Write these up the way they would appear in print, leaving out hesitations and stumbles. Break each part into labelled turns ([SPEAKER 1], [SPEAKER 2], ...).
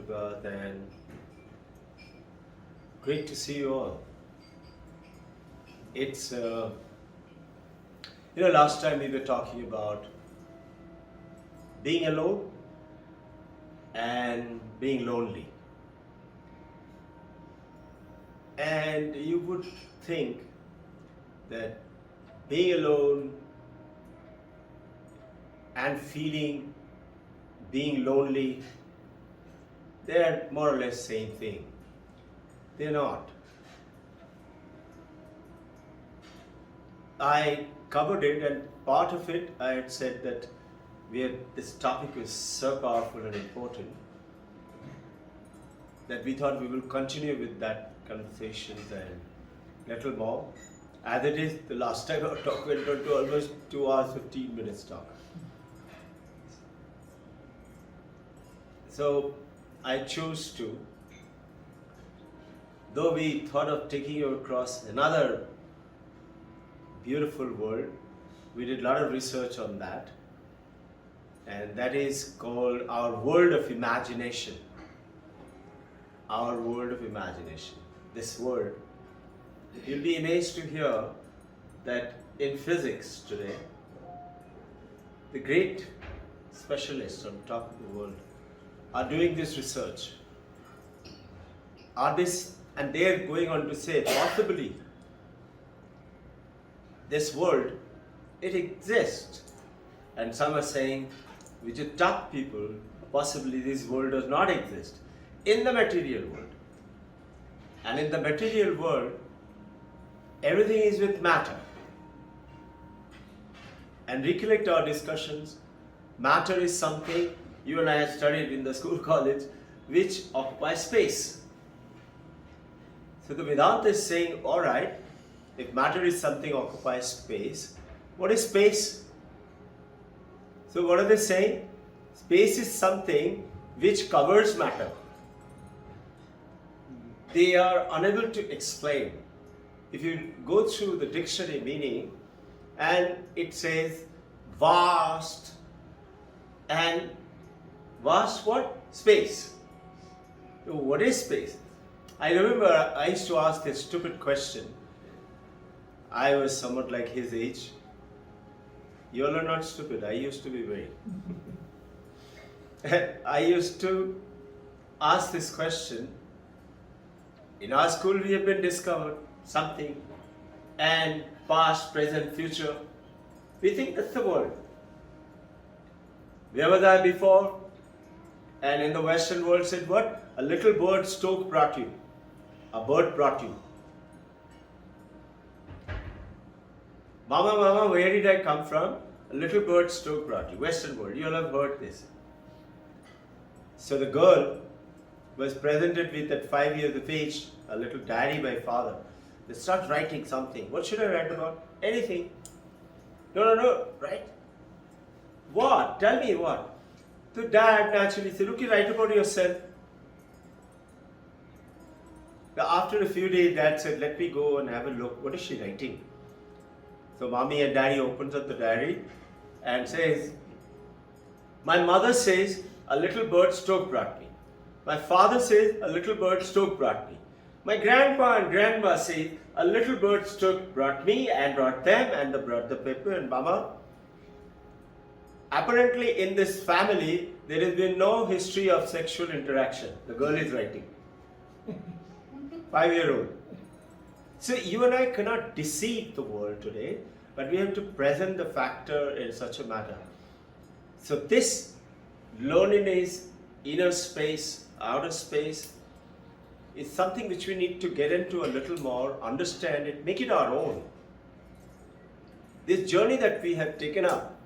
[SPEAKER 1] Suprabhat, and great to see you all. It's, last time we were talking about being alone and being lonely. And you would think that being alone and feeling being lonely, they're more or less same thing. They're not. I covered it, and part of it I had said that this topic is so powerful and important that we thought we will continue with that conversation and little more. As it is, the last time our talk went on to almost 2 hours 15 minutes talk. So I chose to, though we thought of taking you across another beautiful world, we did a lot of research on that, and that is called our world of imagination. Our world of imagination. This world, you'll be amazed to hear that in physics today, the great specialists on top of the world are doing this research. And they're going on to say, possibly, this world, it exists. And some are saying, which are tough people, possibly this world does not exist in the material world. And in the material world, everything is with matter. And recollect our discussions, matter is something you and I have studied in the school college, which occupies space. So the Vedanta is saying, all right, if matter is something occupies space, what is space? So what are they saying? Space is something which covers matter. They are unable to explain. If you go through the dictionary meaning, and it says vast, and vast what? Space. So what is space? I remember I used to ask this stupid question. I was somewhat like his age. You all are not stupid. I used to be very. I used to ask this question. In our school, we have been discovered something, and past, present, future. We think that's the world. Where was I before? And in the Western world said what? A little bird stoke brought you. A bird brought you. Mama, where did I come from? A little bird stoke brought you. Western world, you all have heard this. So the girl was presented with at 5 years of age, a little diary by father. They start writing something. What should I write about? Anything. No, right? What? Tell me what? So dad naturally said, okay, write about yourself. After a few days, dad said, let me go and have a look. What is she writing? So mommy and daddy opens up the diary and says, my mother says, a little bird stoke brought me. My father says, a little bird stoke brought me. My grandpa and grandma say, a little bird stoke brought me and brought them, and they brought the paper and mama. Apparently in this family, there has been no history of sexual interaction. The girl is writing. 5-year-old. So you and I cannot deceive the world today, but we have to present the factor in such a manner. So this loneliness, inner space, outer space, is something which we need to get into a little more, understand it, make it our own. This journey that we have taken up.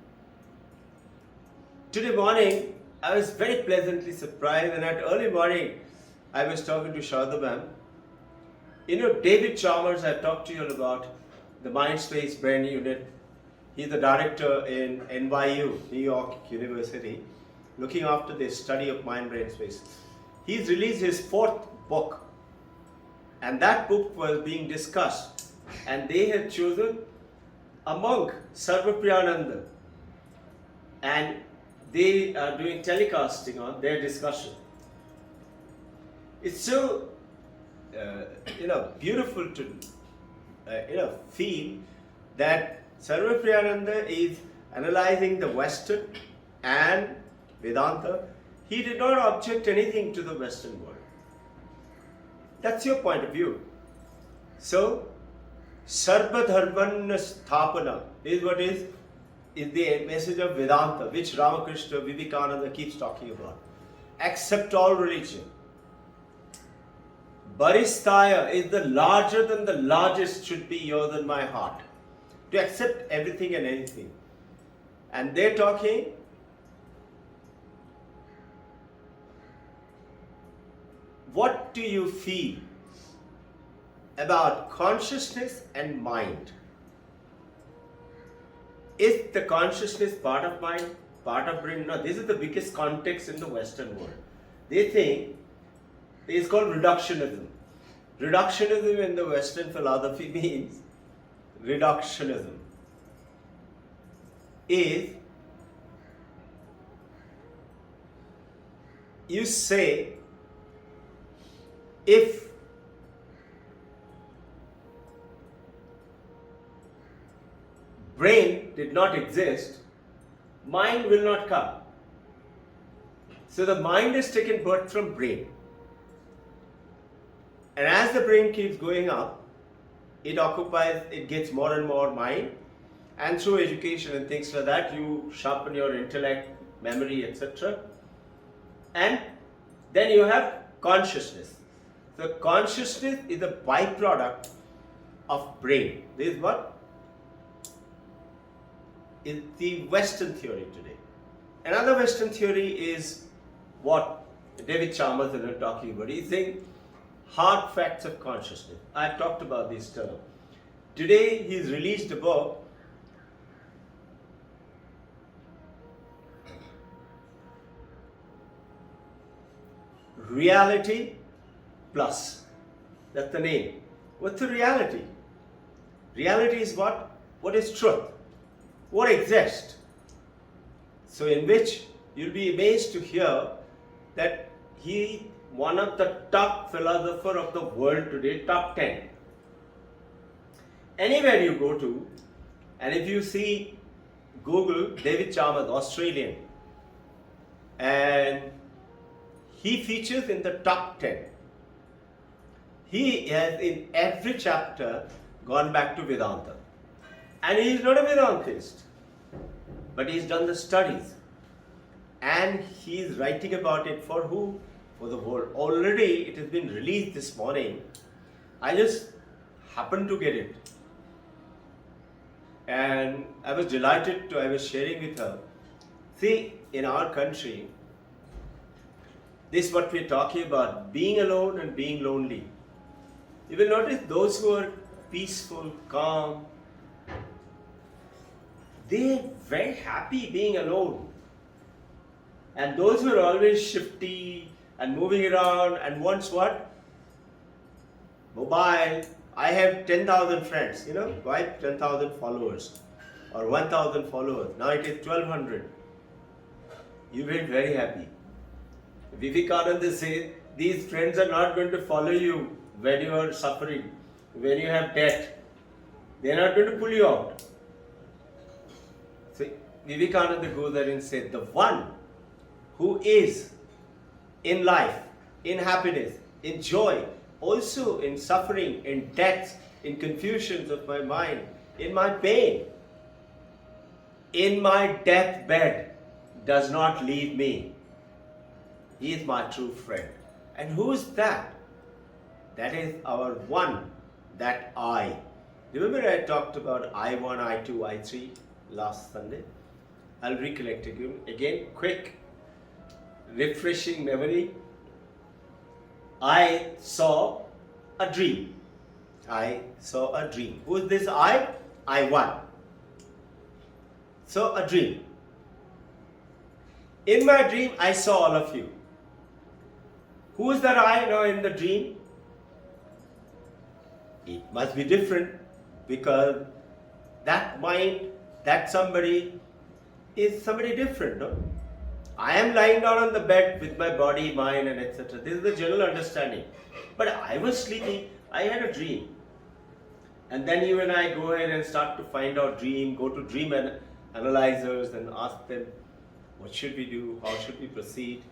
[SPEAKER 1] Today morning, I was very pleasantly surprised, and at early morning, I was talking to Sharda ma'am. You know, David Chalmers, I talked to you about the Mind Space Brain Unit. He's the director in NYU, New York University, looking after the study of mind-brain space. He's released his 4th book, and that book was being discussed, and they had chosen a monk, Sarvapriyananda, and they are doing telecasting on their discussion. it's so beautiful to feel that Sarva Priyananda is analyzing the Western and Vedanta. He did not object anything to the Western world. That's your point of view. So, Sarva Dharmanna Sthapana is what is the message of Vedanta, which Ramakrishna Vivekananda keeps talking about. Accept all religion. Baristaya is the larger than the largest should be yours than my heart. To accept everything and anything. And they're talking what do you feel about consciousness and mind? Is the consciousness part of mind, part of brain? No, this is the biggest context in the Western world. They think it's called reductionism. Reductionism in the Western philosophy means reductionism is you say if brain did not exist, mind will not come. So the mind is taken birth from brain. And as the brain keeps going up, it gets more and more mind. And through education and things like that, you sharpen your intellect, memory, etc. And then you have consciousness. So consciousness is a byproduct of brain. This is what is the Western theory today. Another Western theory is what David Chalmers is talking about. He's saying hard facts of consciousness. I've talked about this term. Today he's released a book Reality Plus. That's the name. What's the reality? Reality is what? What is truth? What exists? So in which you'll be amazed to hear that he, one of the top philosopher of the world today, top 10. Anywhere you go to, and if you see Google, David Chalmers, Australian, and he features in the top 10. He has in every chapter gone back to Vedanta. And he is not a Vedantist, but he's done the studies. And he is writing about it for who? For the world. Already it has been released this morning. I just happened to get it. And I was delighted I was sharing with her. See, in our country, this is what we're talking about, being alone and being lonely. You will notice those who are peaceful, calm, they're very happy being alone. And those who are always shifty and moving around and wants what? Mobile. I have 10,000 friends, why 10,000 followers or 1,000 followers. Now it is 1,200. You will be very happy. Vivekananda says, these friends are not going to follow you when you are suffering, when you have debt. They are not going to pull you out. So Vivekananda goes there and says, the one who is in life, in happiness, in joy, also in suffering, in death, in confusions of my mind, in my pain, in my deathbed, does not leave me. He is my true friend. And who is that? That is our one, that I. Remember I talked about I1, I2, I3 last Sunday? I'll recollect again, quick, refreshing memory. I saw a dream. I saw a dream. Who is this I? I1. So a dream. In my dream, I saw all of you. Who is that I now in the dream? It must be different because that mind, that somebody is somebody different, no? I am lying down on the bed with my body, mind, and etc. This is the general understanding. But I was sleeping, I had a dream. And then you and I go ahead and start to find out dream, go to dream analyzers and ask them, what should we do? How should we proceed?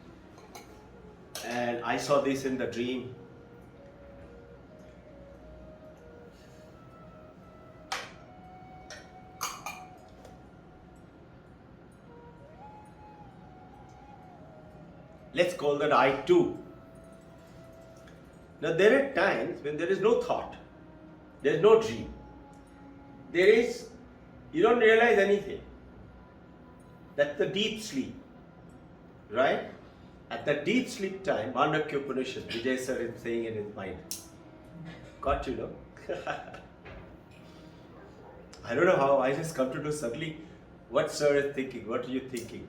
[SPEAKER 1] And I saw this in the dream. Let's call that I too. Now there are times when there is no thought, there is no dream. You don't realize anything. That's the deep sleep, right? At the deep sleep time, Mandakya Upanishad, Vijay sir is saying in his mind. Got you, no? I don't know how, I just come to know suddenly what sir is thinking, what are you thinking?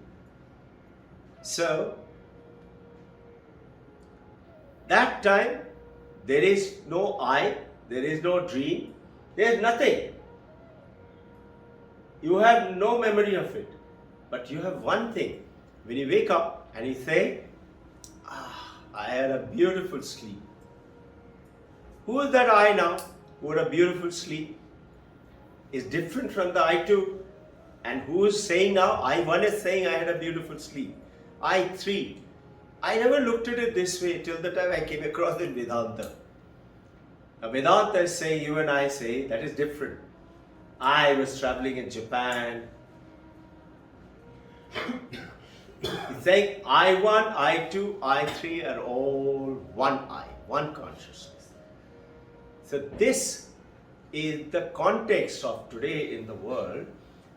[SPEAKER 1] So, that time, there is no I, there is no dream, there is nothing. You have no memory of it. But you have one thing. When you wake up and you say, I had a beautiful sleep. Who is that I now who had a beautiful sleep? Is different from the I two. And who is saying now, I one is saying I had a beautiful sleep. I three. I never looked at it this way till the time I came across in Vedanta. Now Vedanta is saying, you and I say, that is different. I was traveling in Japan. He's saying I1, I2, I3 are all one I, one consciousness. So this is the context of today in the world,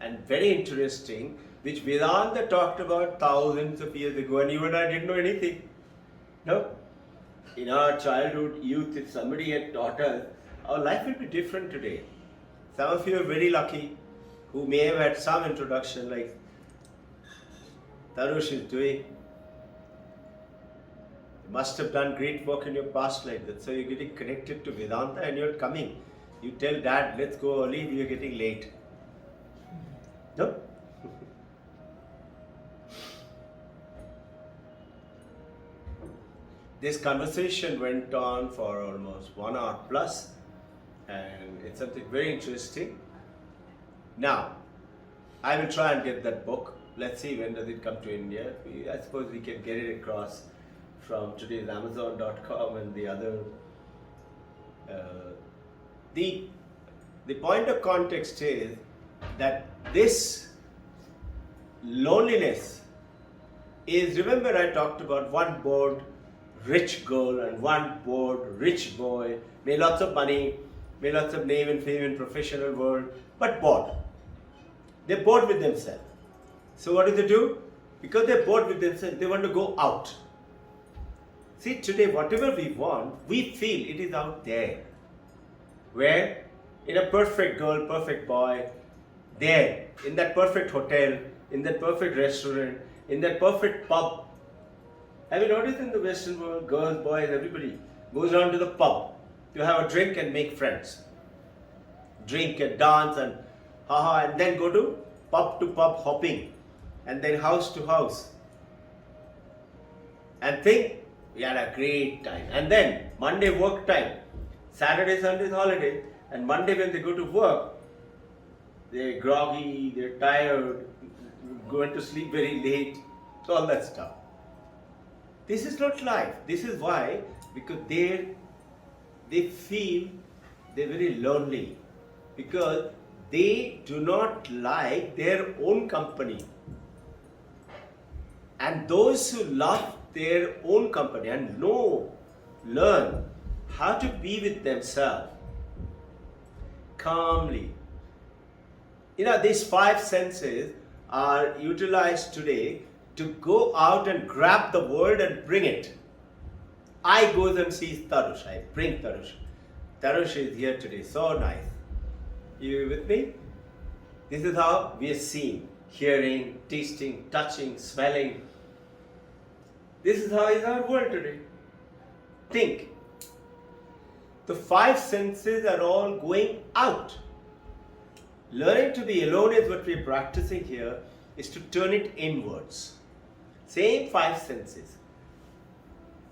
[SPEAKER 1] and very interesting, which Vedanta talked about thousands of years ago, and you and I didn't know anything. No? In our childhood, youth, if somebody had taught us, our life would be different today. Some of you are very lucky who may have had some introduction like Tarush is doing. You must have done great work in your past like that. So you're getting connected to Vedanta and you're coming. You tell dad, let's go early, we are getting late. No? This conversation went on for almost 1 hour plus, and it's something very interesting. Now, I will try and get that book. Let's see when does it come to India. I suppose we can get it across from today's Amazon.com and the other. The point of context is that this loneliness is, remember I talked about one bored rich girl and one bored rich boy, made lots of money, made lots of name and fame in professional world, but bored. They're bored with themselves. So what do they do? Because they're bored with themselves, they want to go out. See, today whatever we want, we feel it is out there. Where? In a perfect girl, perfect boy, there, in that perfect hotel, in that perfect restaurant, in that perfect pub. Have you noticed in the Western world, girls, boys, everybody goes down to the pub to have a drink and make friends. Drink and dance and and then go to pub hopping, and then house to house. And think, we had a great time. And then Monday work time, Saturday, Sunday holiday, and Monday when they go to work, they're groggy, they're tired, going to sleep very late, all that stuff. This is not life. This is why, because they feel they're very lonely, because they do not like their own company. And those who love their own company and learn how to be with themselves calmly. These 5 senses are utilized today to go out and grab the world and bring it. I goes and sees Tarush. I bring Tarush. Tarush is here today. So nice. You with me? This is how we are seeing, hearing, tasting, touching, smelling. This is how is our world today. Think. The 5 senses are all going out. Learning to be alone is what we are practicing here, is to turn it inwards. Same five senses.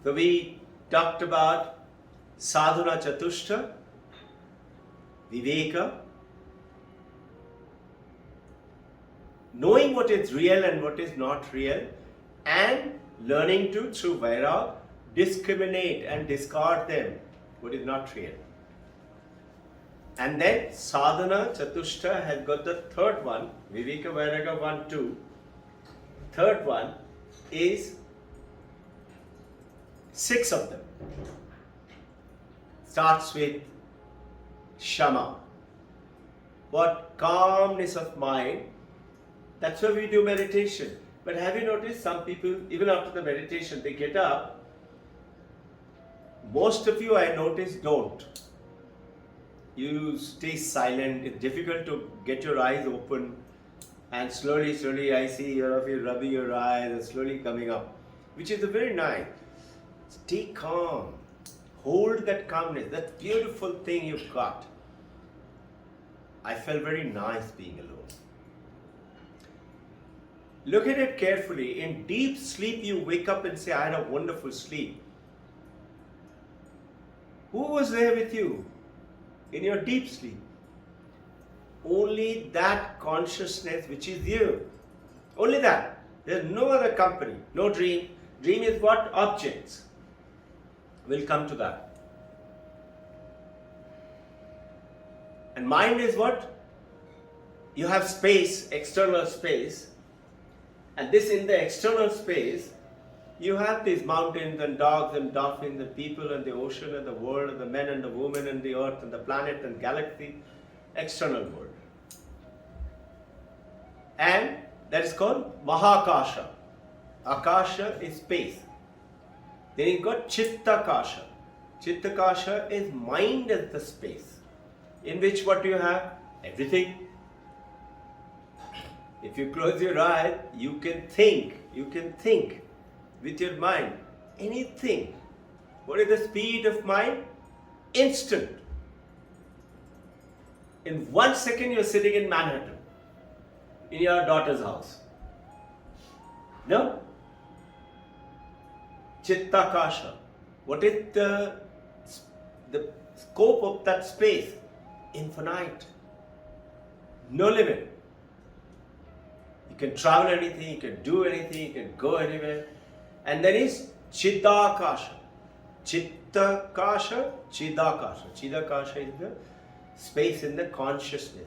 [SPEAKER 1] So we talked about sadhana chatushta, viveka, knowing what is real and what is not real, and learning to, through vairag, discriminate and discard them, what is not real. And then sadhana chatushta has got the third one, viveka vairaga 1, 2. Third one is 6 of them. Starts with shama. What? Calmness of mind. That's why we do meditation. But have you noticed some people, even after the meditation, they get up. Most of you, I notice, don't. You stay silent. It's difficult to get your eyes open. And slowly, I see all of you rubbing your eyes and slowly coming up, which is a very nice. Stay calm. Hold that calmness, that beautiful thing you've got. I felt very nice being alone. Look at it carefully. In deep sleep, you wake up and say, I had a wonderful sleep. Who was there with you in your deep sleep? Only that consciousness which is you. Only that. There's no other company, no dream. Dream is what? Objects. We'll come to that. And mind is what? You have space, external space. And this, in the external space, you have these mountains and dogs and dolphins and people and the ocean and the world and the men and the women and the earth and the planet and galaxy. External world. And that is called Mahakasha. Akasha is space. Then you got Chittakasha. Chittakasha is mind as the space, in which what you have? Everything. If you close your eyes, you can think. You can think with your mind. Anything. What is the speed of mind? Instant. In 1 second, you're sitting in Manhattan, in your daughter's house. No? Chittakasha. What is the scope of that space? Infinite. No limit. You can travel anything, you can do anything, you can go anywhere. And then is Chidakasha. Chittakasha, Chidakasha. Chidakasha is the space in the consciousness.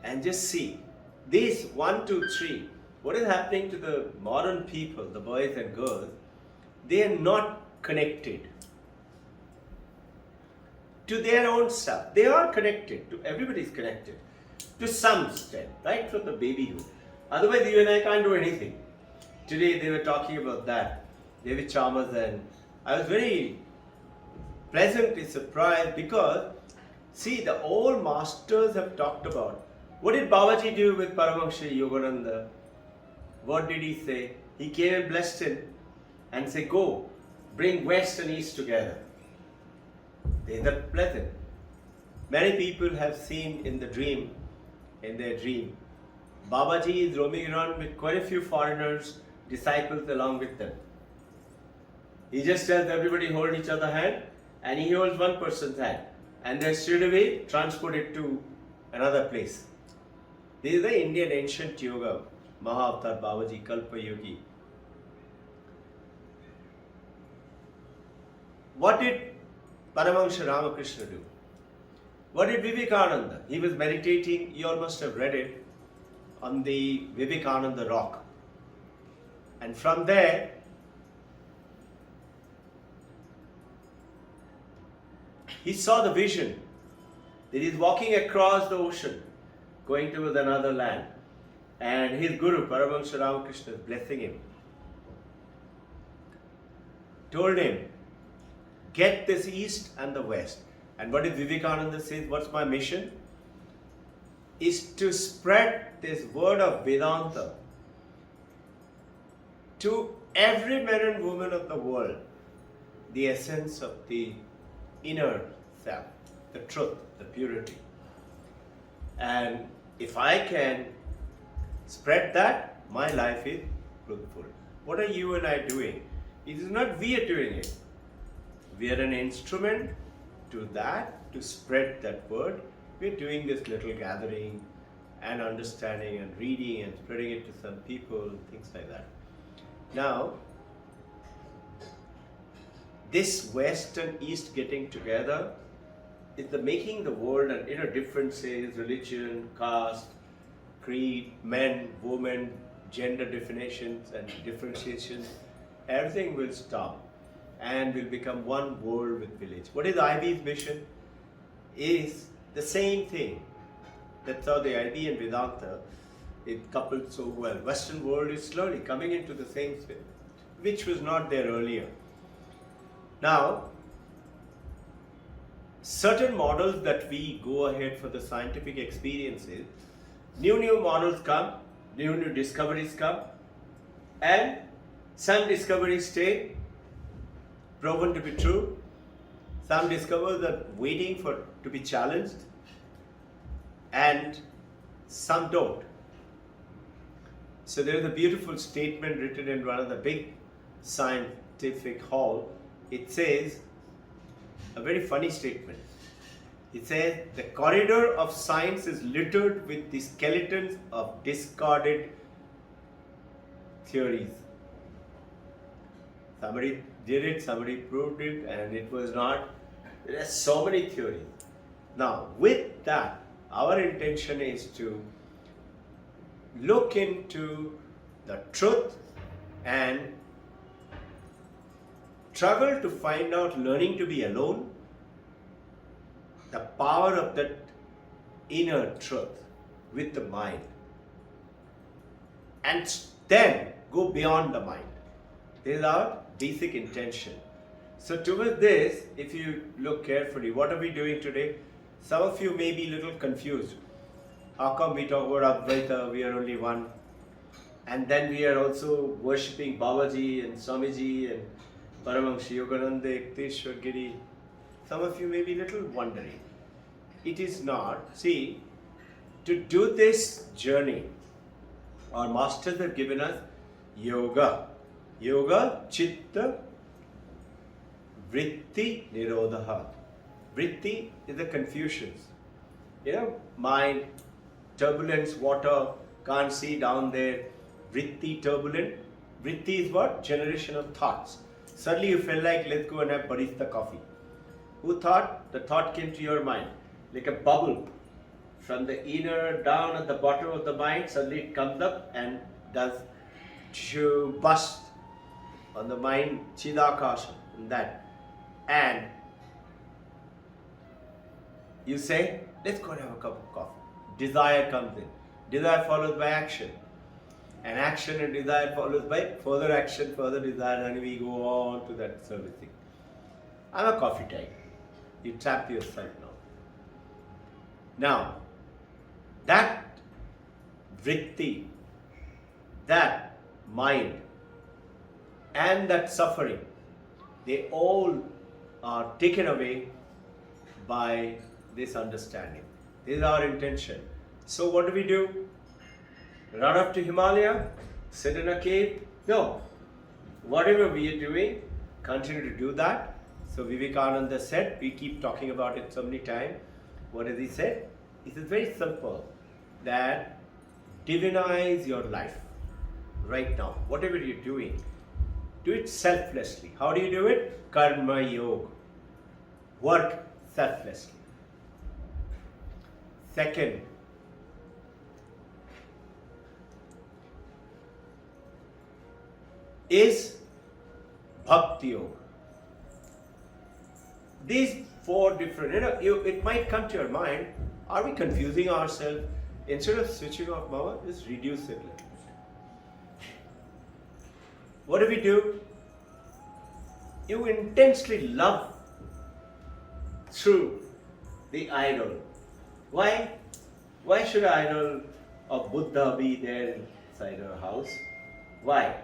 [SPEAKER 1] And just see, these 1, 2, 3, what is happening to the modern people, the boys and girls? They are not connected to their own self. They are connected to, everybody is connected to some extent, right from the babyhood. Otherwise, you and I can't do anything. Today they were talking about that, David Chalmers, and I was very pleasantly surprised because, see, the old masters have talked about, what did Babaji do with Paramahansa Yogananda? What did he say? He came and blessed him and said, go, bring West and East together. They are pleasant. Many people have seen in their dream, Babaji is roaming around with quite a few foreigners, disciples along with them. He just tells everybody hold each other's hand, and he holds one person's hand, and they're straight away transported to another place. This is the Indian ancient yoga, Mahavatar Babaji, Kalpa Yogi. What did Paramahansa Ramakrishna do? What did Vivekananda? He was meditating, you all must have read it, on the Vivekananda rock. And from there, he saw the vision that he's walking across the ocean, going towards another land. And his guru, Paramahansa Ramakrishna, is blessing him. Told him, get this east and the west. And what did Vivekananda say? What's my mission? Is to spread this word of Vedanta to every man and woman of the world, the essence of the inner self, the truth, the purity. And if I can spread that, my life is fruitful. What are you and I doing? It is not we are doing it. We are an instrument to that, to spread that word. We are doing this little gathering and understanding and reading and spreading it to some people, things like that. Now, this West and East getting together is the making the world and differences, religion, caste, creed, men, women, gender definitions and differentiations, everything will stop and will become one world with village. What is IB's mission? Is the same thing. That's how the IB and Vedanta it coupled so well. Western world is slowly coming into the same space, which was not there earlier. Now, certain models that we go ahead for the scientific experiences, new models come, new discoveries come, and some discoveries stay proven to be true. Some discoveries are waiting to be challenged, and some don't. So there is a beautiful statement written in one of the big scientific hall. It says, a very funny statement. It says, the corridor of science is littered with the skeletons of discarded theories. Somebody did it, somebody proved it, and it was not. There are so many theories. Now, with that, our intention is to look into the truth and struggle to find out, learning to be alone, the power of that inner truth with the mind, and then go beyond the mind. This is our basic intention. So towards this, if you look carefully, what are we doing today? Some of you may be a little confused. How come we talk about Advaita, we are only one? And then we are also worshipping Babaji and Swamiji and Paramahansa Yogananda, Ekteshwar Giri. Some of you may be a little wondering. It is not. See, to do this journey, our masters have given us yoga. Yoga, chitta, vritti, nirodha. Vritti is the confusions. Mind, turbulence, water, can't see down there. Vritti, turbulent. Vritti is what? Generation of thoughts. Suddenly you feel like, let's go and have barista coffee. Who thought? The thought came to your mind. Like a bubble. From the inner down at the bottom of the mind, suddenly it comes up and does bust on the mind, chidakasha, and that. And you say, let's go and have a cup of coffee. Desire comes in. Desire follows by action. And action and desire follows by further action, further desire, and we go on to that servicing. I'm a coffee type. You tap yourself now. Now, that vritti, that mind, and that suffering, they all are taken away by this understanding. This is our intention. So what do? Run up to Himalaya? Sit in a cave? No. Whatever we are doing, continue to do that. So Vivekananda said, we keep talking about it so many times. What has he said? He says very simple, that divinize your life right now. Whatever you're doing, do it selflessly. How do you do it? Karma yoga. Work selflessly. Second, is bhakti yoga. These four different, it might come to your mind, are we confusing ourselves? Instead of switching off Mama, just reduce it a little bit. What do? You intensely love through the idol. Why? Why should an idol of Buddha be there inside our house? Why?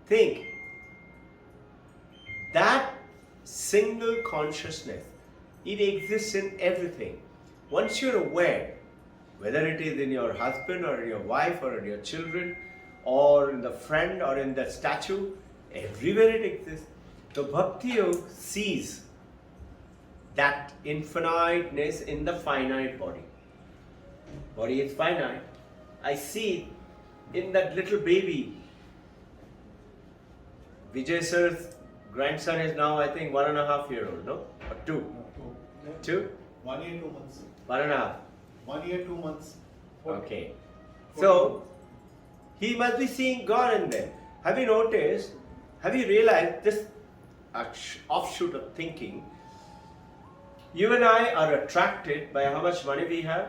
[SPEAKER 1] Think. That single consciousness, it exists in everything. Once you're aware, whether it is in your husband or in your wife or in your children or in the friend or in the statue, everywhere it exists. So Bhakti Yoga sees that infiniteness in the finite body. Body is finite. I see in that little baby. Vijay sir's grandson is now, I think, 1.5 years old, no? Or 2?
[SPEAKER 2] No,
[SPEAKER 1] 2?
[SPEAKER 2] 1 year, 2 months.
[SPEAKER 1] 1.5.
[SPEAKER 2] 1 year, 2 months.
[SPEAKER 1] Okay. So, he must be seeing God in them. Have you noticed, have you realized this offshoot of thinking? You and I are attracted by how much money we have,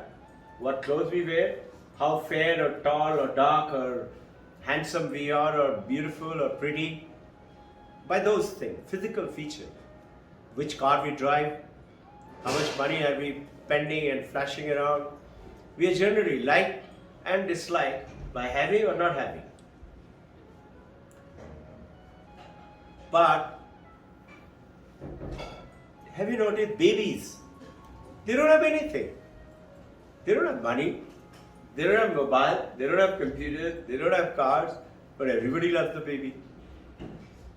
[SPEAKER 1] what clothes we wear, how fair or tall or dark or handsome we are or beautiful or pretty. By those things, physical features. Which car we drive, how much money are we spending and flashing around. We are generally liked and disliked by having or not having. But have you noticed babies? They don't have anything. They don't have money. They don't have mobile. They don't have computers. They don't have cars. But everybody loves the baby.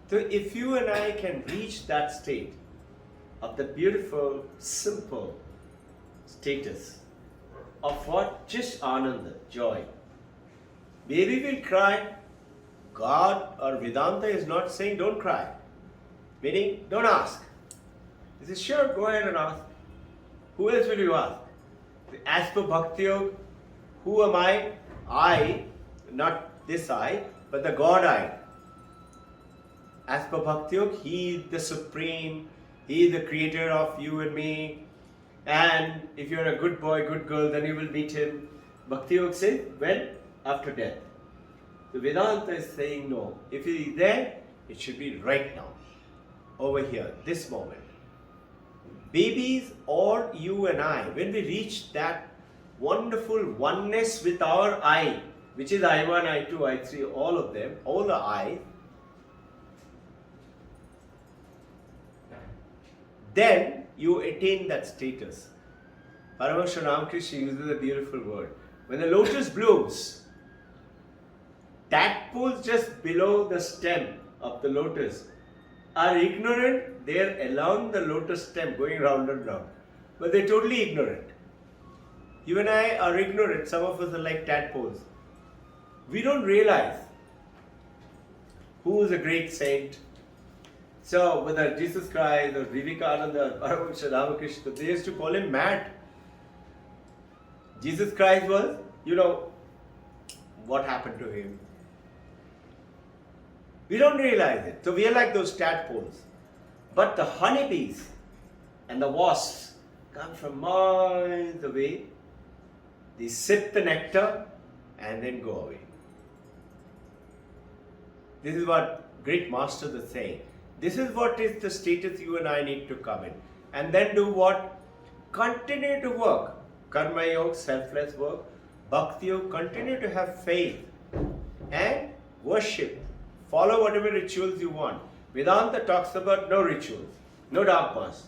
[SPEAKER 1] So if you and I can reach that state of the beautiful, simple status of what? Just ananda, joy. Baby will cry. God or Vedanta is not saying don't cry. Meaning, don't ask. He says, sure, go ahead and ask. Who else will you ask? As per Bhakti Yoga, who am I? I, not this I, but the God I. As per Bhakti Yoga, He is the Supreme, He is the creator of you and me. And if you're a good boy, good girl, then you will meet Him. Bhakti Yoga says, when? After death. The Vedanta is saying no. If He is there, it should be right now. Over here, this moment. Babies or you and I, when we reach that wonderful oneness with our I, which is I1, I2, I3, all of them, all the I, then you attain that status. Paramahansa Ramakrishna uses a beautiful word. When the lotus blooms, tadpoles just below the stem of the lotus are ignorant. They are along the lotus stem going round and round. But they are totally ignorant. You and I are ignorant. Some of us are like tadpoles. We don't realize who is a great saint. So whether Jesus Christ or Vivekananda or Paramahansa Ramakrishna, they used to call him mad. Jesus Christ was, what happened to him? We don't realize it. So we are like those tadpoles. But the honeybees and the wasps come from miles away. They sip the nectar and then go away. This is what great masters are saying. This is what is the status you and I need to come in. And then do what? Continue to work. Karma Yoga, selfless work. Bhakti Yoga, continue to have faith and worship. Follow whatever rituals you want. Vedanta talks about no rituals, no dogmas.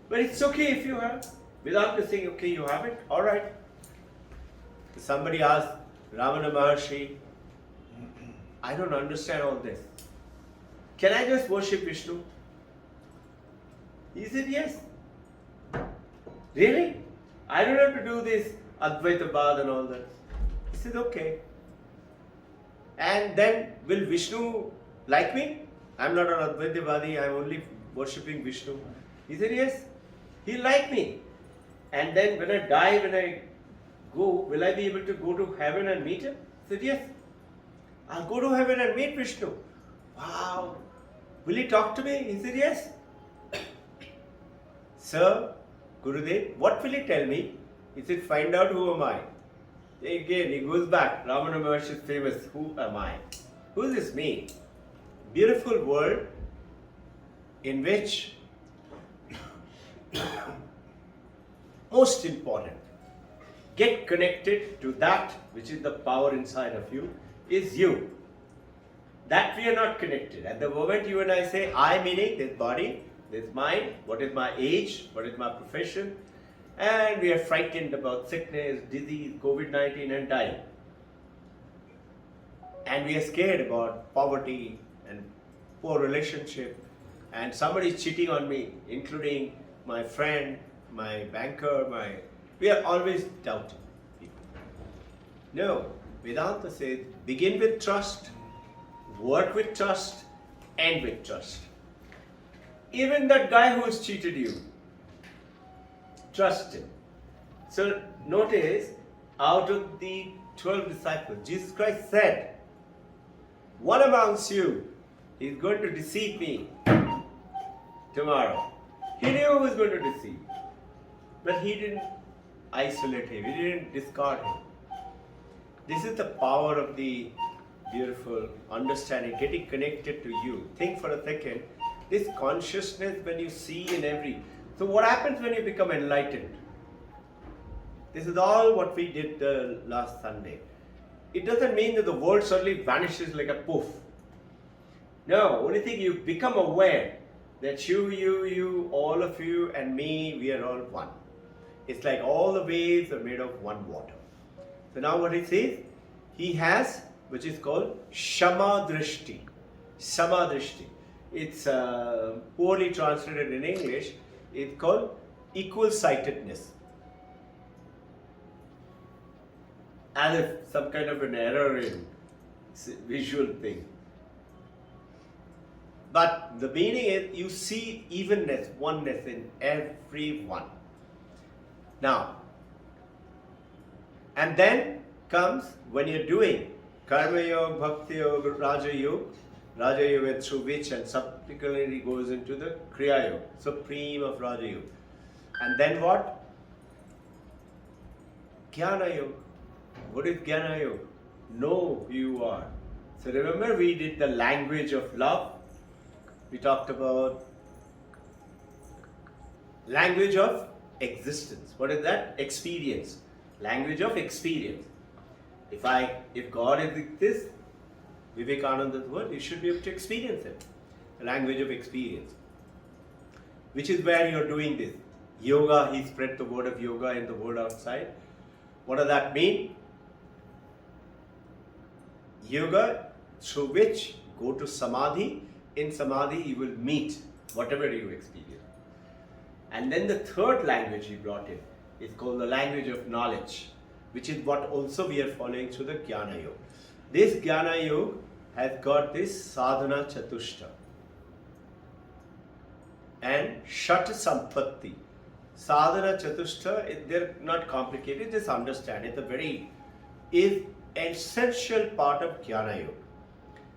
[SPEAKER 1] But it's okay if you have. Vedanta is saying, okay, you have it, alright. Somebody asked Ramana Maharshi, I don't understand all this. Can I just worship Vishnu? He said, yes. Really? I don't have to do this Advaita Bad and all that. He said, okay. And then, will Vishnu like me? I'm not an Advaitavadi, I'm only worshipping Vishnu. He said, yes, he'll like me. And then when I die, when I go, will I be able to go to heaven and meet him? He said, yes. I'll go to heaven and meet Vishnu. Wow. Will he talk to me? He said, yes. Sir, Gurudev, what will he tell me? He said, find out who am I. Again, he goes back. Ramana Maharshi is famous. Who am I? Who is this me? Beautiful world in which most important, get connected to that which is the power inside of you, is you. That we are not connected. At the moment you and I say, I meaning this body, this mind, what is my age, what is my profession, And we are frightened about sickness, disease, COVID-19 and dying. And we are scared about poverty and poor relationship and somebody is cheating on me, including my friend, my banker, we are always doubting people. No, Vedanta says begin with trust, work with trust, end with trust. Even that guy who has cheated you, trust him. So notice, out of the 12 disciples, Jesus Christ said, one amongst you is going to deceive me tomorrow. He knew who was going to deceive. But he didn't isolate him. He didn't discard him. This is the power of the beautiful understanding, getting connected to you. Think for a second, this consciousness when you see in every... So what happens when you become enlightened? This is all what we did last Sunday. It doesn't mean that the world suddenly vanishes like a poof. No, only thing you become aware that you, all of you and me, we are all one. It's like all the waves are made of one water. So now what he says, he has, which is called Shama Drishti. Sama Drishti. It's poorly translated in English. It's called equal sightedness. As if some kind of an error in visual thing. But the meaning is you see evenness, oneness in everyone. Now, and then comes when you're doing Karma Yoga, Bhakti Yoga, Raja Yoga. Raja Yoga through which and subsequently goes into the Kriya Yoga, supreme of Raja Yoga. And then what? Jnana Yoga. What is Jnana Yoga? Know who you are. So remember we did the language of love. We talked about language of existence. What is that? Experience. Language of experience. If God exists, Vivekananda's word, you should be able to experience it. The language of experience. Which is where you're doing this. Yoga, he spread the word of yoga in the world outside. What does that mean? Yoga through which go to Samadhi. In Samadhi you will meet whatever you experience. And then the third language he brought in is called the language of knowledge, which is what also we are following through the Jnana Yoga. This Jnana Yoga has got this Sadhana Chatushta and Shat Sampatti. Sadhana Chatushta, they're not complicated, just understand. It's a very essential part of Jnana Yoga.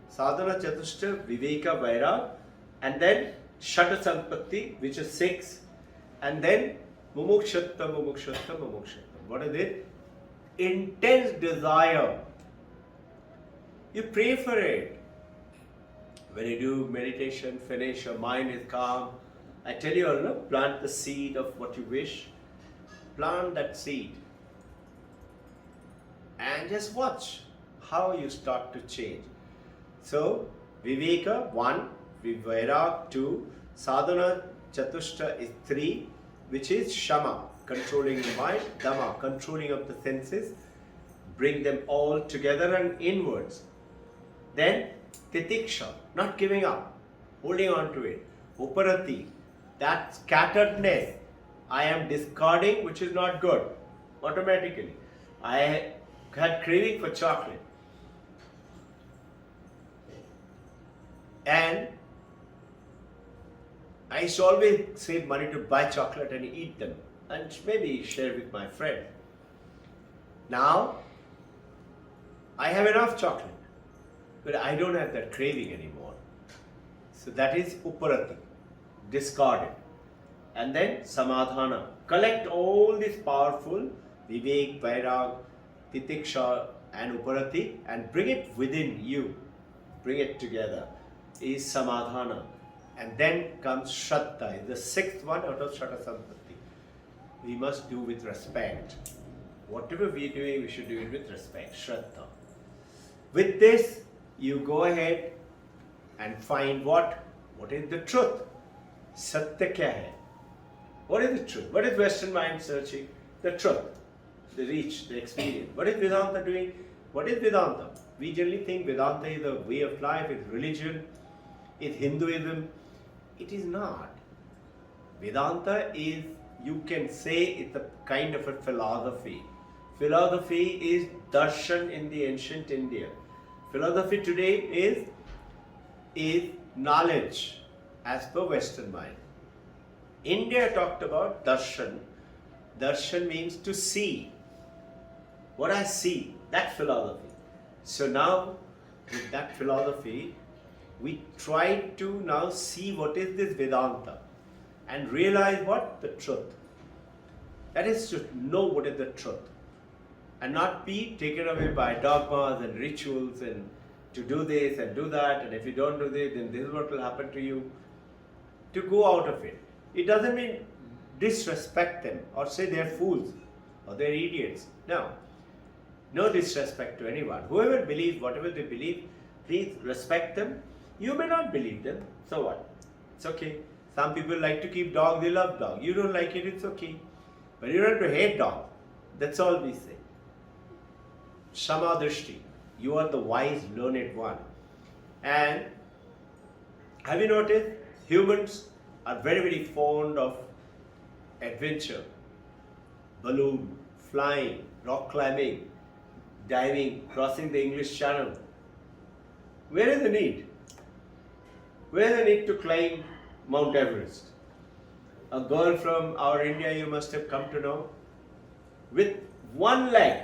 [SPEAKER 1] Sadhana Chatushta, Viveka, Vairag, and then Shat Sampatti, which is 6, and then Mumukshatta, Mumukshatta, Mumukshatta. What is it? Intense desire. You pray for it. When you do meditation, finish, your mind is calm. I tell you all, plant the seed of what you wish. Plant that seed. And just watch how you start to change. So, Viveka, 1, Vairag, 2, Sadhana Chatushta is 3, which is Shama, controlling the mind, Dhamma, controlling of the senses, bring them all together and inwards. Then, Titiksha, not giving up, holding on to it. Uparati, that scatteredness, I am discarding, which is not good, automatically. I had craving for chocolate. And I used to always save money to buy chocolate and eat them and maybe share with my friend. Now, I have enough chocolate, but I don't have that craving anymore. So that is Uparati, discarded. And then Samadhana, collect all this powerful Vivek, Vairag, Titiksha and Uparati and bring it within you, bring it together. Is Samadhana. And then comes Shraddha, the 6th one out of Shata Sampatti. We must do with respect. Whatever we are doing, we should do it with respect, Shraddha. With this, you go ahead and find what? What is the truth? Satya kya hai? What is the truth? What is Western mind searching? The truth, the reach, the experience. What is Vedanta doing? What is Vedanta? We generally think Vedanta is a way of life, it's religion, it's Hinduism. It is not. Vedanta is, you can say, it's a kind of a philosophy. Philosophy is darshan in the ancient India. Philosophy today is knowledge as per Western mind. India talked about darshan. Darshan means to see. What I see, that philosophy. So now, with that philosophy, we try to now see what is this Vedanta and realize what? The truth. That is to know what is the truth and not be taken away by dogmas and rituals and to do this and do that, and if you don't do this, then this is what will happen to you. To go out of it. It doesn't mean disrespect them or say they're fools or they're idiots. No. No disrespect to anyone. Whoever believes whatever they believe, please respect them. You may not believe them. So what? It's okay. Some people like to keep dog, they love dog. You don't like it, it's okay. But you don't have to hate dog. That's all we say. Samadrishti. You are the wise, learned one. And have you noticed? Humans are very, very fond of adventure. Balloon, flying, rock climbing, diving, crossing the English Channel. Where is the need? Where is the need to climb Mount Everest? A girl from our India, you must have come to know, with one leg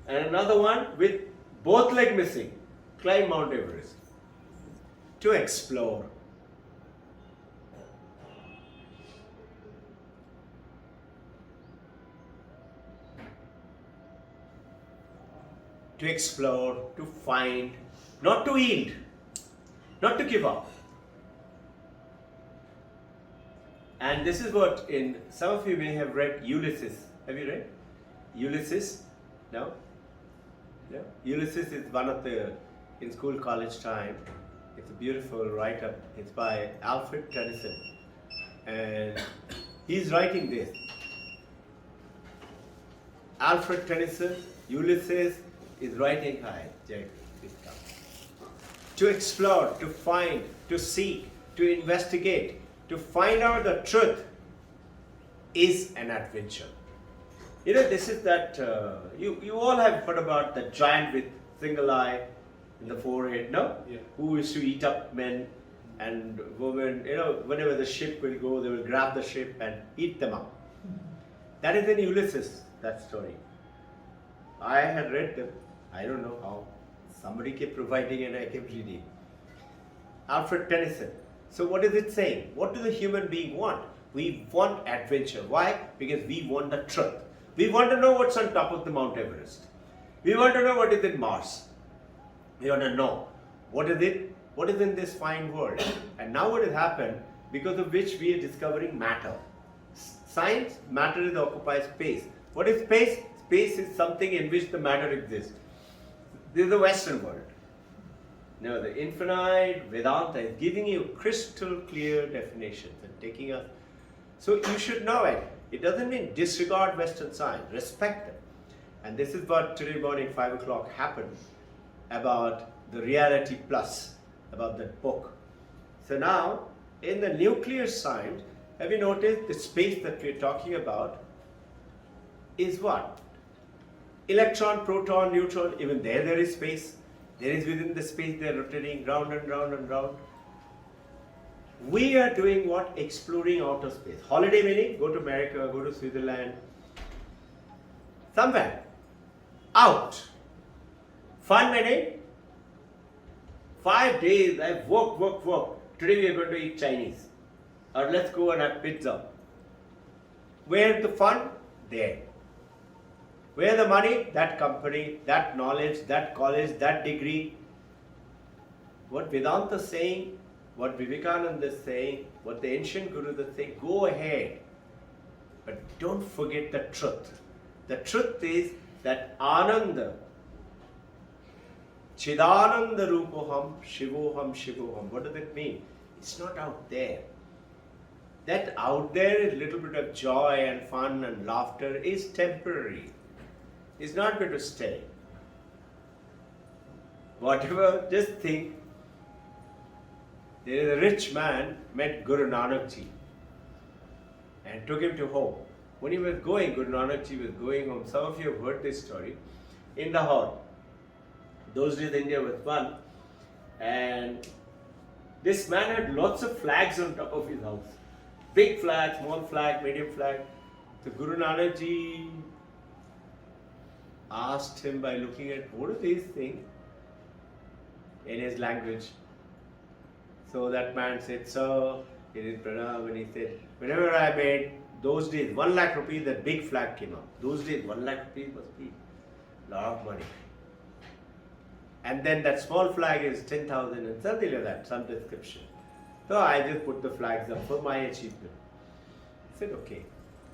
[SPEAKER 1] and another one with both legs missing, climb Mount Everest to explore. To explore, to find, not to yield, not to give up. And this is what some of you may have read Ulysses. Have you read Ulysses? No? Yeah. Ulysses is one of in school college time. It's a beautiful write-up. It's by Alfred Tennyson. And he's writing this. Alfred Tennyson, Ulysses, is writing high. To explore, to find, to seek, to investigate, to find out the truth is an adventure. You know, this is that, you all have heard about the giant with single eye in the forehead, no?
[SPEAKER 2] Yeah.
[SPEAKER 1] Who used to eat up men and women. You know, whenever the ship will go, they will grab the ship and eat them up. That is in Ulysses, that story. I had read them. I don't know how. Somebody kept providing and I kept reading. Alfred Tennyson. So what is it saying? What do the human being want? We want adventure. Why? Because we want the truth. We want to know what's on top of the Mount Everest. We want to know what is in Mars. We want to know what is it, what is in this fine world. And now what has happened, because of which we are discovering matter. Science, matter is occupies space. What is space? Space is something in which the matter exists. This is the Western world. Now the infinite Vedanta is giving you crystal clear definitions and taking us. So you should know it. It doesn't mean disregard Western science, respect them. And this is what today morning 5 o'clock happened about the Reality Plus, about that book. So now in the nuclear science, have you noticed the space that we're talking about is what? Electron, proton, neutron, even there is space. There is within the space they're rotating round and round and round. We are doing what? Exploring outer space. Holiday meaning, go to America, go to Switzerland, somewhere. Out. Fun meaning, 5 days I've worked. Today we are going to eat Chinese. Or let's go and have pizza. Where the fun? There. Where the money? That company, that knowledge, that college, that degree. What Vedanta is saying, what Vivekananda is saying, what the ancient Gurus are saying, go ahead. But don't forget the truth. The truth is that Ananda, Chidananda Rupoham, Shivoham, Shivoham. What does it mean? It's not out there. That out there, a little bit of joy and fun and laughter is temporary. It's not going to stay. Whatever, just think. There is a rich man met Guru Nanak Ji and took him to home. When he was going, Guru Nanak Ji was going home. Some of you have heard this story. In Lahore. Those days India was one. And this man had lots of flags on top of his house. Big flag, small flag, medium flag. So Guru Nanak Ji asked him by looking at what are these things in his language. So that man said, sir, he did pranam, and he said, whenever I made those days 1 lakh rupees, that big flag came up. Those days 1 lakh rupees must be a lot of money. And then that small flag is 10,000 and something like that, some description. So I just put the flags up for my achievement. I said, okay.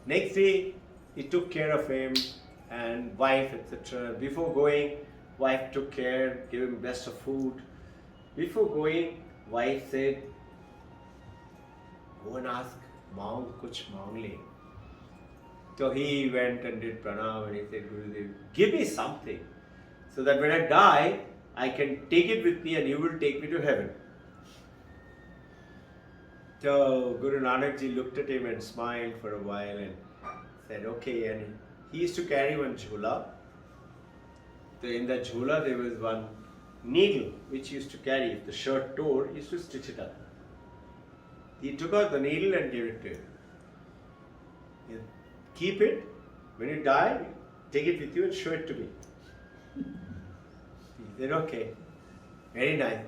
[SPEAKER 1] Next day, he took care of him and wife, etc. Before going, wife took care, gave him best of food. Before going, wife said, go and ask Maung kuch maang le. So he went and did pranam and he said, Gurudev, give me something so that when I die, I can take it with me and you will take me to heaven. So Guru Nanak Ji looked at him and smiled for a while and said, okay. And he used to carry one jhula. So in that jhula there was one needle which he used to carry. If the shirt tore, he used to stitch it up. He took out the needle and gave it to him. You keep it. When you die, take it with you and show it to me. He said, okay. Very nice.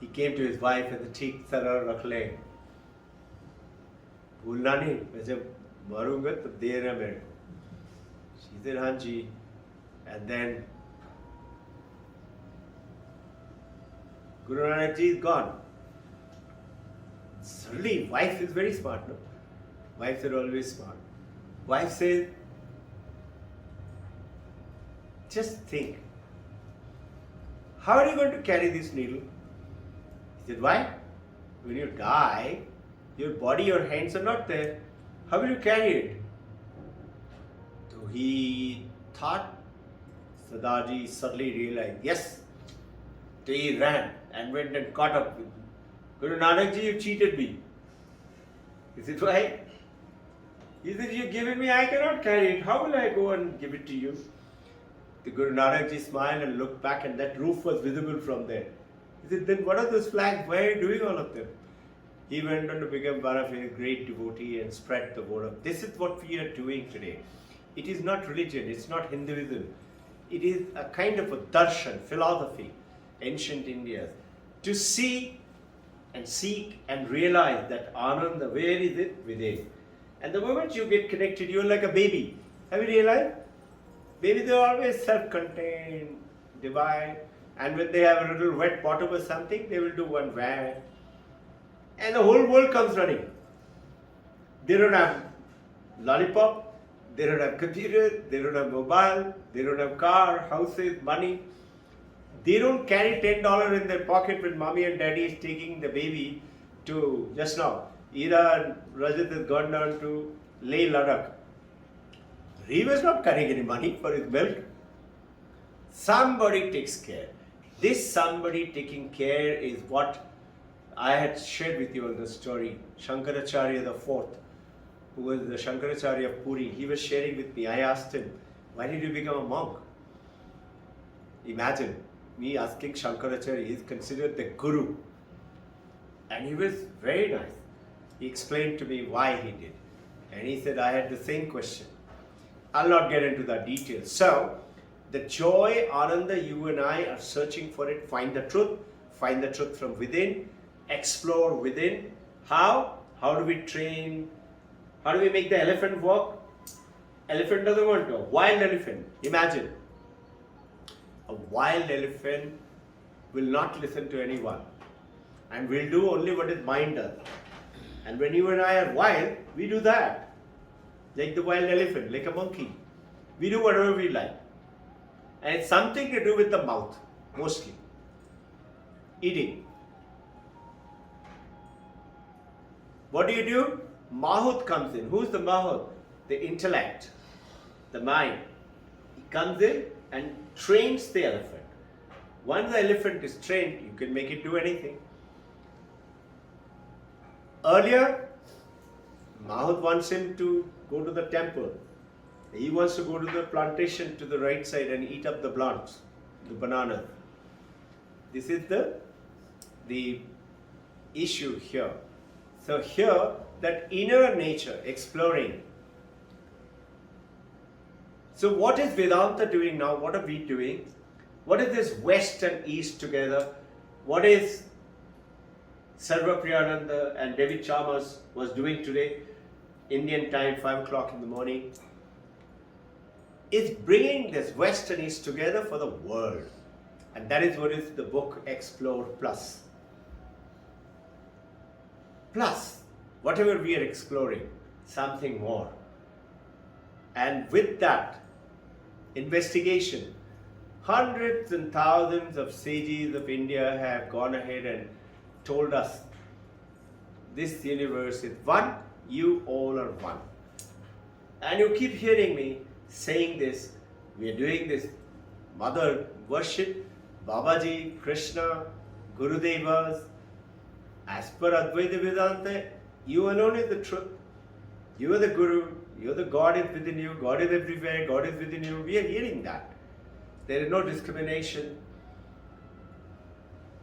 [SPEAKER 1] He came to his wife and the cheek sarar rakh le. भूलना नहीं, मैं जब मरूंगा तो देना मेरे को. She said, हाँ जी. And then Guru Nanak Ji is gone. Suddenly, wife is very smart, no? Wives are always smart. Wife says, just think, how are you going to carry this needle? He said, why? When you die, your body, your hands are not there. How will you carry it? So he thought, Sadaji suddenly realized, yes. So he ran and went and caught up with Guru Nanak Ji, you cheated me. He said, why? He said, you've given me, I cannot carry it. How will I go and give it to you? The Guru Nanak Ji smiled and looked back and that roof was visible from there. He said, then what are those flags? Why are you doing all of them? He went on to become one of a great devotee and spread the word of. This is what we are doing today. It is not religion, it's not Hinduism. It is a kind of a darshan, philosophy, ancient India, to see and seek and realize that Ananda, where is it? Within. And the moment you get connected, you're like a baby. Have you realized? Babies are always self-contained, divine, and when they have a little wet bottom or something, they will do one wah. And the whole world comes running. They don't have lollipop, they don't have computer, they don't have mobile, they don't have car, houses, money. They don't carry $10 in their pocket when mommy and daddy is taking the baby to, just now, Ira and Rajat has gone down to Leh Ladakh. He was not carrying any money for his milk. Somebody takes care. This somebody taking care is what I had shared with you on the story. Shankaracharya the fourth, who was the Shankaracharya of Puri, he was sharing with me. I asked him, why did you become a monk? Imagine me asking Shankaracharya, he is considered the guru. And he was very nice. He explained to me why he did. And he said, I had the same question. I'll not get into the details. So, the joy, Ananda, you and I are searching for it. Find the truth from within, explore within. How? How do we train? How do we make the elephant walk? Elephant doesn't want to. Wild elephant. Imagine. A wild elephant will not listen to anyone and will do only what his mind does. And when you and I are wild, we do that. Like the wild elephant, like a monkey. We do whatever we like. And it's something to do with the mouth, mostly. Eating. What do? Mahut comes in. Who's the Mahut? The intellect, the mind. He comes in and trains the elephant. Once the elephant is trained, you can make it do anything. Earlier, Mahut wants him to go to the temple. He wants to go to the plantation to the right side and eat up the plants, the banana. This is the issue here. So here, that inner nature exploring. So what is Vedanta doing now? What are we doing? What is this West and East together? What is Sarva Priyananda and David Chalmers was doing today, Indian time, 5 o'clock in the morning? Is bringing this West and East together for the world. And that is what is the book Explore Plus. Plus, whatever we are exploring, something more. And with that investigation, hundreds and thousands of sages of India have gone ahead and told us this universe is one, you all are one. And you keep hearing me saying this, we are doing this mother worship, Babaji, Krishna, Gurudevas. As per Advaita Vedanta, you alone is the truth. You are the Guru, you are the God is within you, God is everywhere, God is within you. We are hearing that. There is no discrimination.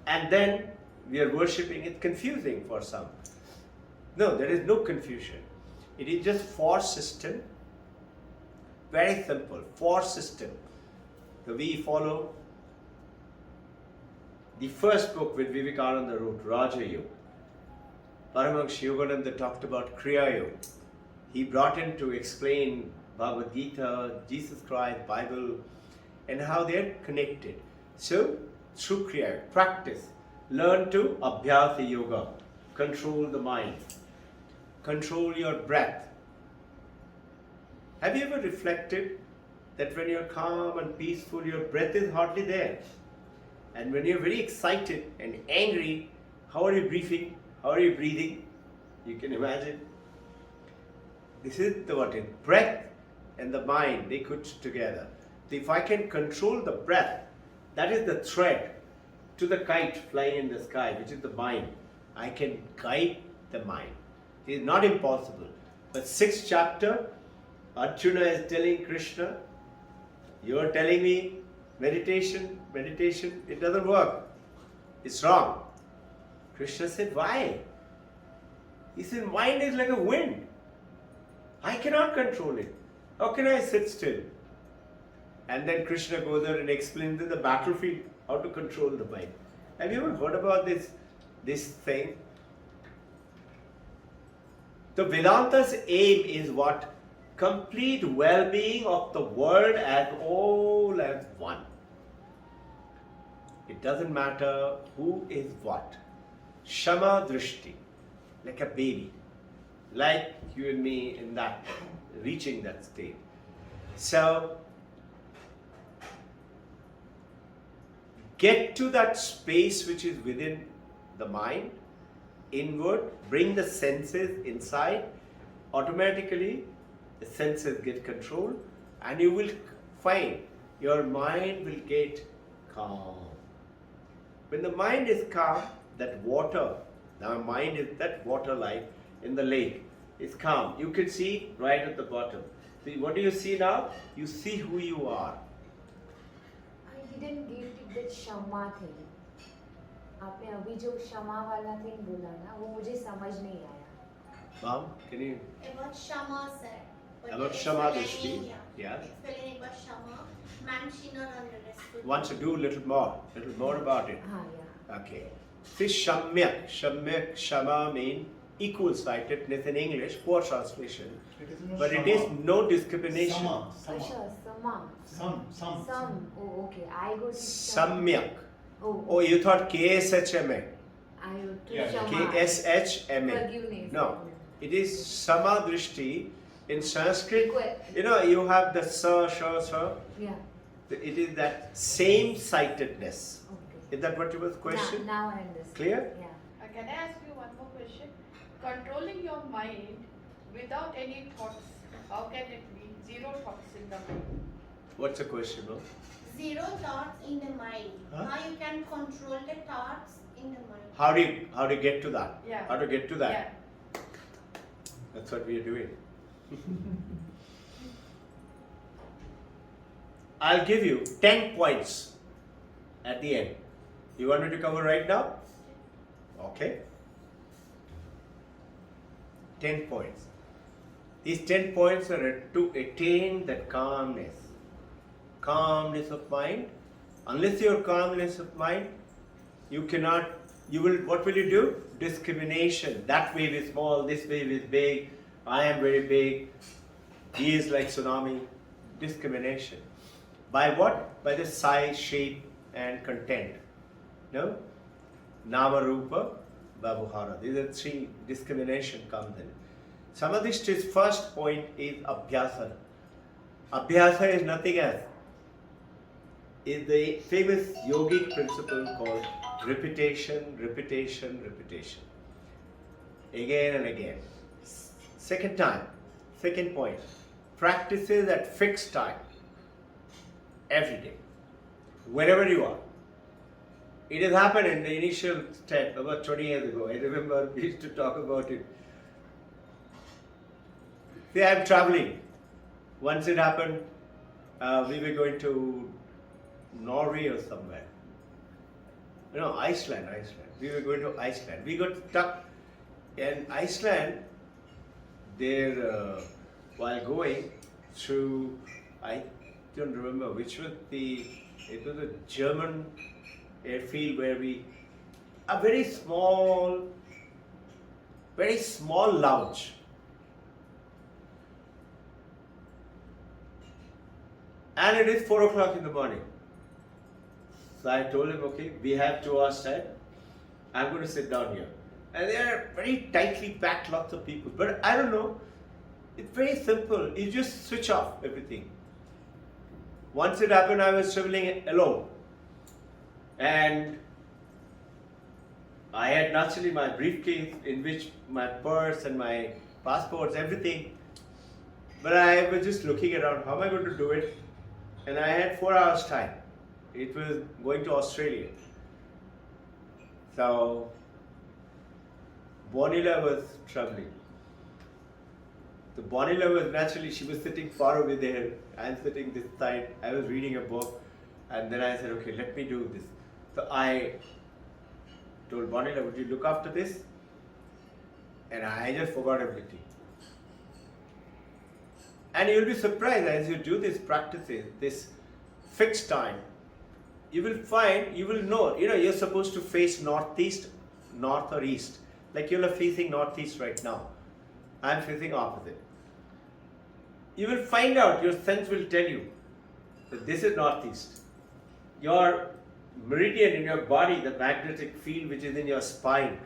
[SPEAKER 1] And then we are worshipping. It's confusing for some. No, there is no confusion. It is just force system. Very simple. Force system. So we follow the first book with Vivekananda wrote, Raja Yoga. Paramahansa Yogananda talked about Kriya Yoga. He brought in to explain Bhagavad Gita, Jesus Christ, Bible, and how they are connected. So, through Kriya, practice, learn to Abhyasa Yoga, control the mind, control your breath. Have you ever reflected that when you're calm and peaceful, your breath is hardly there? And when you're very excited and angry, how are you breathing? How are you breathing? You can imagine. This is the what it, breath and the mind, they put together. So if I can control the breath, that is the thread to the kite flying in the sky, which is the mind. I can guide the mind. It is not impossible. But 6th chapter, Arjuna is telling Krishna, you are telling me meditation, it doesn't work. It's wrong. Krishna said, why? He said, mind is like a wind. I cannot control it. How can I sit still? And then Krishna goes there and explains in the battlefield how to control the mind. Have you ever heard about this thing? The Vedanta's aim is what? Complete well-being of the world as all as one. It doesn't matter who is what. Shama Drishti, like a baby, like you and me in that, reaching that state. So, get to that space which is within the mind, inward, bring the senses inside, automatically the senses get controlled and you will find your mind will get calm. When the mind is calm, that water, the mind is that water like in the lake, is calm. You can see right at the bottom. See, what do you see now? You see who you are.
[SPEAKER 3] I didn't get it that क्षमा thing. आपने अभी जो क्षमा वाला thing बोला ना, वो मुझे समझ नहीं आया.
[SPEAKER 1] Mom, can you?
[SPEAKER 4] About Shama said. But
[SPEAKER 1] About
[SPEAKER 4] the
[SPEAKER 1] Shama
[SPEAKER 4] explaining,
[SPEAKER 1] Drishti, yeah.
[SPEAKER 4] Explaining about Shama, man she not understood.
[SPEAKER 1] Want to do a little more about it.
[SPEAKER 3] हाँ या.
[SPEAKER 1] Okay. See, Shamyak, Shama mean equal sightedness in English, poor translation. But it is no discrimination.
[SPEAKER 2] Sama.
[SPEAKER 3] अच्छा, समा. Some. Oh, okay. I got it.
[SPEAKER 1] Samyak.
[SPEAKER 3] Oh.
[SPEAKER 1] Oh, you thought KSHMA.
[SPEAKER 3] I got to
[SPEAKER 2] Yeah,
[SPEAKER 3] क्षमा.
[SPEAKER 1] KSHMA.
[SPEAKER 3] Forgiveness.
[SPEAKER 1] No. It is Sama Drishti. In Sanskrit,
[SPEAKER 3] Equal.
[SPEAKER 1] you know, you have the sa, sha, sa.
[SPEAKER 3] Yeah.
[SPEAKER 1] It is that same sightedness.
[SPEAKER 3] Okay.
[SPEAKER 1] Is that what you was question?
[SPEAKER 3] Now I understand.
[SPEAKER 1] Clear?
[SPEAKER 3] Yeah.
[SPEAKER 5] Can I ask you one more question? controlling your mind without any thoughts. How can it be? Zero thoughts in the mind.
[SPEAKER 1] What's the question, no?
[SPEAKER 4] Zero thoughts in the mind.
[SPEAKER 1] Huh?
[SPEAKER 4] How you can control the thoughts in the mind?
[SPEAKER 1] How do you get to that?
[SPEAKER 5] Yeah.
[SPEAKER 1] How to get to that?
[SPEAKER 5] Yeah.
[SPEAKER 1] That's what we are doing. I'll give you 10 points at the end. You want me to cover right now? Okay. 10 points. These 10 points are to attain that calmness. Calmness of mind. Unless you have calmness of mind, what will you do? Discrimination. That wave is small, this wave is big, I am very big, he is like tsunami. Discrimination. By what? By the size, shape and content. No? Nama Rupa, Babhara. These are three discrimination comes in. Samadhi's first point is Abhyasa. Abhyasa is nothing else. Is the famous yogic principle called repetition, repetition, repetition. Again and again. Second point. Practices at fixed time. Every day. Wherever you are. It has happened in the initial step about 20 years ago. I remember we used to talk about it. See, I am traveling. Once it happened, we were going to Norway or somewhere. No, Iceland. We were going to Iceland. We got stuck in Iceland there while going through, I don't remember which was it was a German airfield where a very small lounge. And it is 4 o'clock in the morning. So I told him, okay, we have 2 hours time. I'm going to sit down here. And they are very tightly packed, lots of people. But I don't know, it's very simple. You just switch off everything. Once it happened, I was traveling alone. And I had naturally my briefcase in which my purse and my passports, everything. But I was just looking around, how am I going to do it? And I had 4 hours time. It was going to Australia. So, Bonilla was traveling. So Bonilla was naturally, she was sitting far away there. I'm sitting this side. I was reading a book. And then I said, okay, let me do this. So I told Bonilla, would you look after this? And I just forgot everything. And you'll be surprised as you do these practices, this fixed time, you will find, you will know, you're supposed to face northeast, north or east. Like you're facing northeast right now. I'm facing opposite. You will find out, your sense will tell you that this is northeast. Your meridian in your body, the magnetic field which is in your spine,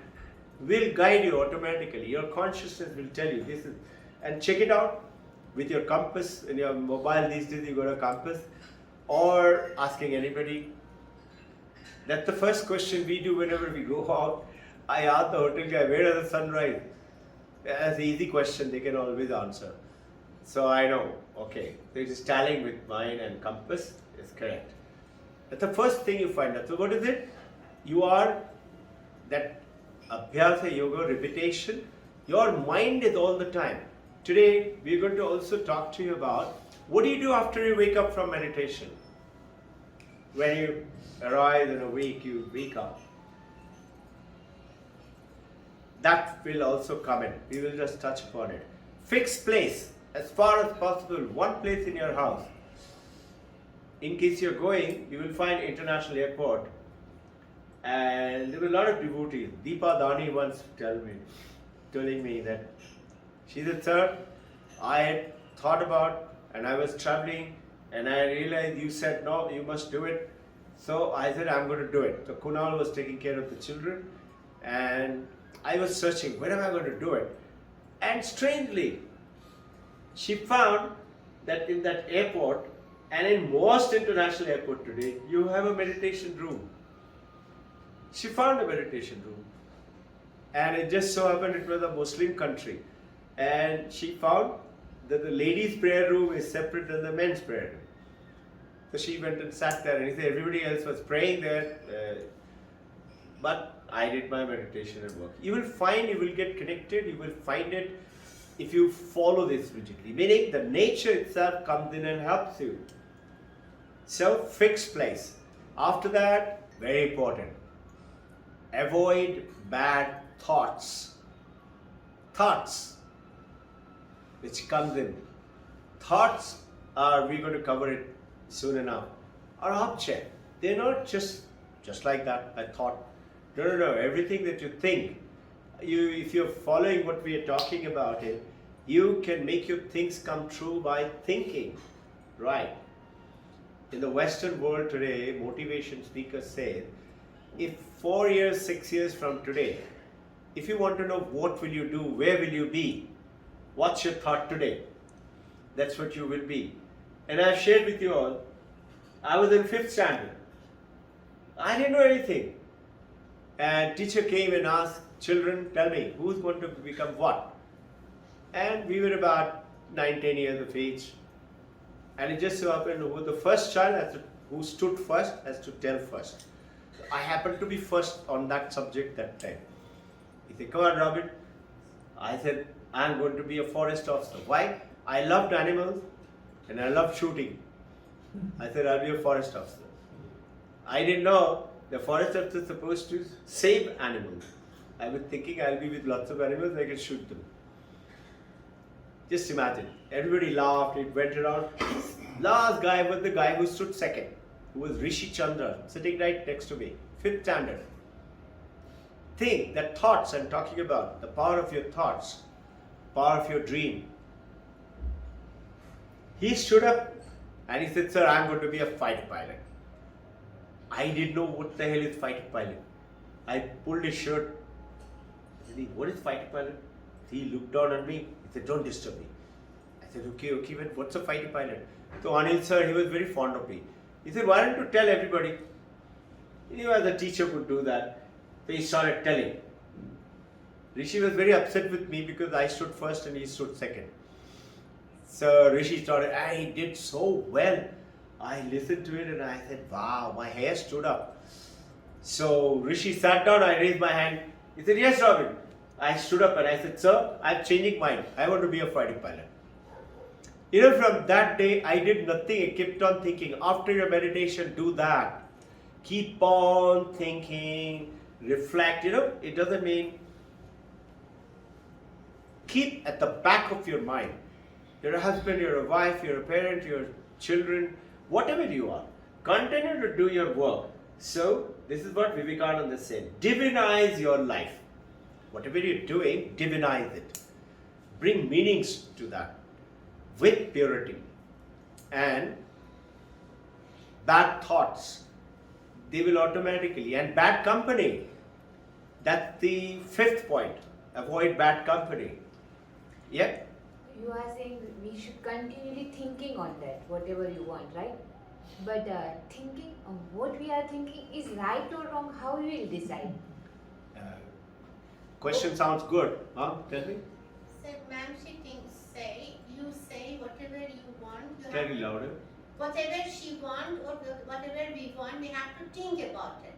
[SPEAKER 1] will guide you automatically. Your consciousness will tell you this is, and check it out with your compass. In your mobile these days you got a compass, or asking anybody. That's the first question we do whenever we go out. I ask the hotel guy, where does the sun rise? That's an easy question, they can always answer. So I know, okay, so it is tallying with mine and compass is correct. That's the first thing you find out. So what is it? You are that Abhyasa Yoga, repetition. Your mind is all the time. Today we are going to also talk to you about what do you do after you wake up from meditation? When you arise and awake, you wake up. That will also come in. We will just touch upon it. Fixed place, as far as possible, one place in your house. In case you're going, you will find international airport. And there were a lot of devotees. Deepa Dani once telling me that she said, sir, I had thought about and I was traveling and I realized you said no, you must do it. So I said I'm going to do it. So Kunal was taking care of the children and I was searching, when am I going to do it? And strangely, she found that in that airport and in most international airport today, you have a meditation room. She found a meditation room. and it just so happened it was a Muslim country, and she found that the ladies' prayer room is separate than the men's prayer room. So she went and sat there, and he said everybody else was praying there, but I did my meditation and work. You will get connected, you will find it if you follow this rigidly. Meaning the nature itself comes in and helps you. So fixed place. After that, very important. Avoid bad thoughts. Thoughts which comes in. Thoughts are, we're going to cover it soon enough, are object. They're not just like that, I thought. No. Everything that you think, if you're following what we are talking about it, you can make your things come true by thinking. Right. In the Western world today, motivation speakers say, if 4 years, 6 years from today, if you want to know what will you do, where will you be, what's your thought today, that's what you will be. And I've shared with you all, I was in 5th standard. I didn't know anything. And teacher came and asked, children, tell me, who's going to become what? And we were about 9, 10 years of age. And it just so happened who the first child who stood first has to tell first. So I happened to be first on that subject that time. He said, come on, Robin. I said, I'm going to be a forest officer. Why? I loved animals and I loved shooting. I said, I'll be a forest officer. I didn't know the forest officer is supposed to save animals. I was thinking I'll be with lots of animals, I can shoot them. Just imagine. Everybody laughed, it went around. Last guy was the guy who stood second, who was Rishi Chandra, sitting right next to me, 5th standard. Think that thoughts I'm talking about, the power of your thoughts, power of your dream. He stood up and he said, sir, I'm going to be a fighter pilot. I didn't know what the hell is fighter pilot. I pulled his shirt. I said, what is fighter pilot? He looked down at me. He said, don't disturb me. I said, okay, but what's a fighter pilot? So Anil sir, he was very fond of me. He said, why don't you tell everybody? He knew as a teacher could do that. So he started telling. Rishi was very upset with me because I stood first and he stood second. So Rishi started, and he did so well. I listened to it and I said, wow, my hair stood up. So Rishi sat down, I raised my hand. He said, yes, Robin. I stood up and I said, sir, I'm changing mind. I want to be a fighter pilot. You know, from that day, I did nothing. I kept on thinking. After your meditation, do that. Keep on thinking, reflect. You know, it doesn't mean keep at the back of your mind. You're a husband, you're a wife, you're a parent, you're children, whatever you are. Continue to do your work. So, this is what Vivekananda said. Divinize your life. Whatever you're doing, divinize it. Bring meanings to that with purity. And bad thoughts, they will automatically, and bad company. That's the 5th point. Avoid bad company. Yeah?
[SPEAKER 3] You are saying we should continually thinking on that, whatever you want, right? But thinking of what we are thinking is right or wrong, how we will decide?
[SPEAKER 1] Question sounds good. Huh? Tell me.
[SPEAKER 4] So, ma'am, she thinks, you say whatever you want.
[SPEAKER 1] Slightly louder.
[SPEAKER 4] Whatever she wants or whatever we want, we have to think about it.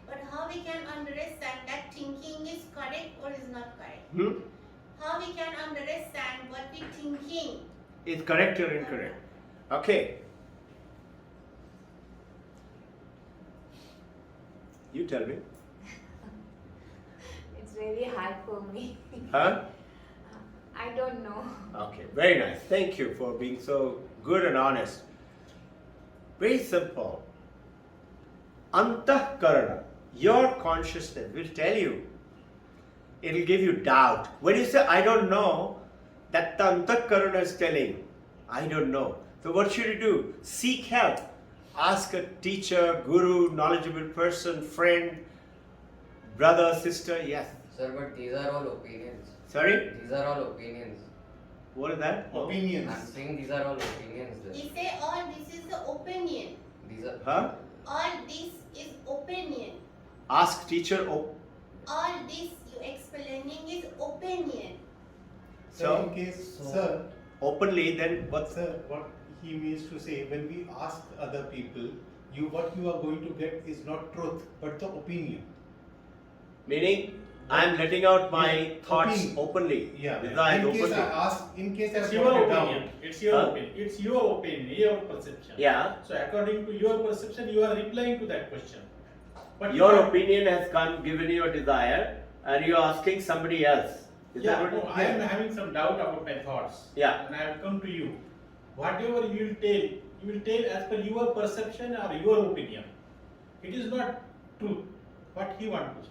[SPEAKER 4] But how we can understand that thinking is correct or is not correct? How we can understand what we thinking
[SPEAKER 1] Is correct or incorrect? Okay. You tell me.
[SPEAKER 3] It's very hard for me.
[SPEAKER 1] Huh?
[SPEAKER 3] I don't know.
[SPEAKER 1] Okay, very nice. Thank you for being so good and honest. Very simple. Antahkarana, your consciousness will tell you. It will give you doubt. When you say, I don't know, that the Antahkarana is telling, I don't know. So what should you do? Seek help. Ask a teacher, guru, knowledgeable person, friend, brother, sister, yes.
[SPEAKER 6] Sir, but these are all opinions.
[SPEAKER 1] Sorry?
[SPEAKER 6] These are all opinions.
[SPEAKER 1] What is that?
[SPEAKER 2] Opinions.
[SPEAKER 6] I'm saying these are all opinions.
[SPEAKER 4] He say all this is the opinion.
[SPEAKER 6] These are.
[SPEAKER 1] Huh?
[SPEAKER 4] All this is opinion.
[SPEAKER 1] Ask teacher.
[SPEAKER 4] All this you're explaining his opinion.
[SPEAKER 2] So,
[SPEAKER 1] So-
[SPEAKER 2] in case,
[SPEAKER 6] So-
[SPEAKER 2] sir,
[SPEAKER 1] Openly, then
[SPEAKER 2] but sir, what he means to say, when we ask other people, what you are going to get is not truth, but the opinion.
[SPEAKER 1] meaning I'm letting out my
[SPEAKER 2] Yeah,
[SPEAKER 1] thoughts
[SPEAKER 2] opinion.
[SPEAKER 1] openly.
[SPEAKER 2] Yeah.
[SPEAKER 1] With the eyes
[SPEAKER 2] In case
[SPEAKER 1] openly.
[SPEAKER 2] I ask, in case I
[SPEAKER 7] It's
[SPEAKER 2] have
[SPEAKER 7] your
[SPEAKER 2] got a
[SPEAKER 7] opinion.
[SPEAKER 2] doubt.
[SPEAKER 7] It's your
[SPEAKER 1] Huh?
[SPEAKER 7] opinion. It's your opinion, your perception.
[SPEAKER 1] Yeah.
[SPEAKER 7] So according to your perception, you are replying to that question. But
[SPEAKER 1] Your
[SPEAKER 7] you are-
[SPEAKER 1] opinion has come, given you a desire, and you're asking somebody else. Is
[SPEAKER 7] Yeah,
[SPEAKER 1] that
[SPEAKER 7] no,
[SPEAKER 1] what?
[SPEAKER 7] I am having some doubt about my thoughts.
[SPEAKER 1] Yeah.
[SPEAKER 7] And I have come to you. Whatever you will tell as per your perception or your opinion. It is not truth. What he wants to say.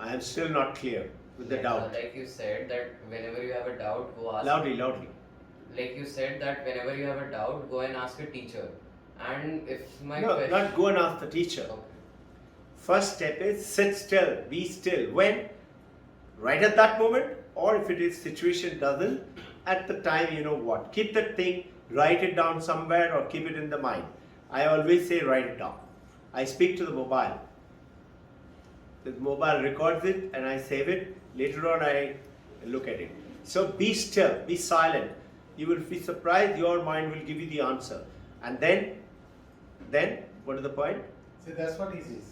[SPEAKER 1] I am still not clear with the
[SPEAKER 6] Yeah,
[SPEAKER 1] doubt.
[SPEAKER 6] Like you said that whenever you have a doubt, go ask.
[SPEAKER 1] Loudly, loudly.
[SPEAKER 6] Like you said that whenever you have a doubt, go and ask a teacher. And if my
[SPEAKER 1] No,
[SPEAKER 6] question.
[SPEAKER 1] not go and ask the teacher.
[SPEAKER 6] Okay.
[SPEAKER 1] First step is sit still, be still. When? Right at that moment, or if it is situation doesn't, at the time you know what. Keep that thing, write it down somewhere or keep it in the mind. I always say write it down. I speak to the mobile. The mobile records it and I save it. Later on I look at it. So be still, be silent. You will be surprised, your mind will give you the answer. And then what is the point?
[SPEAKER 2] So that's what he says.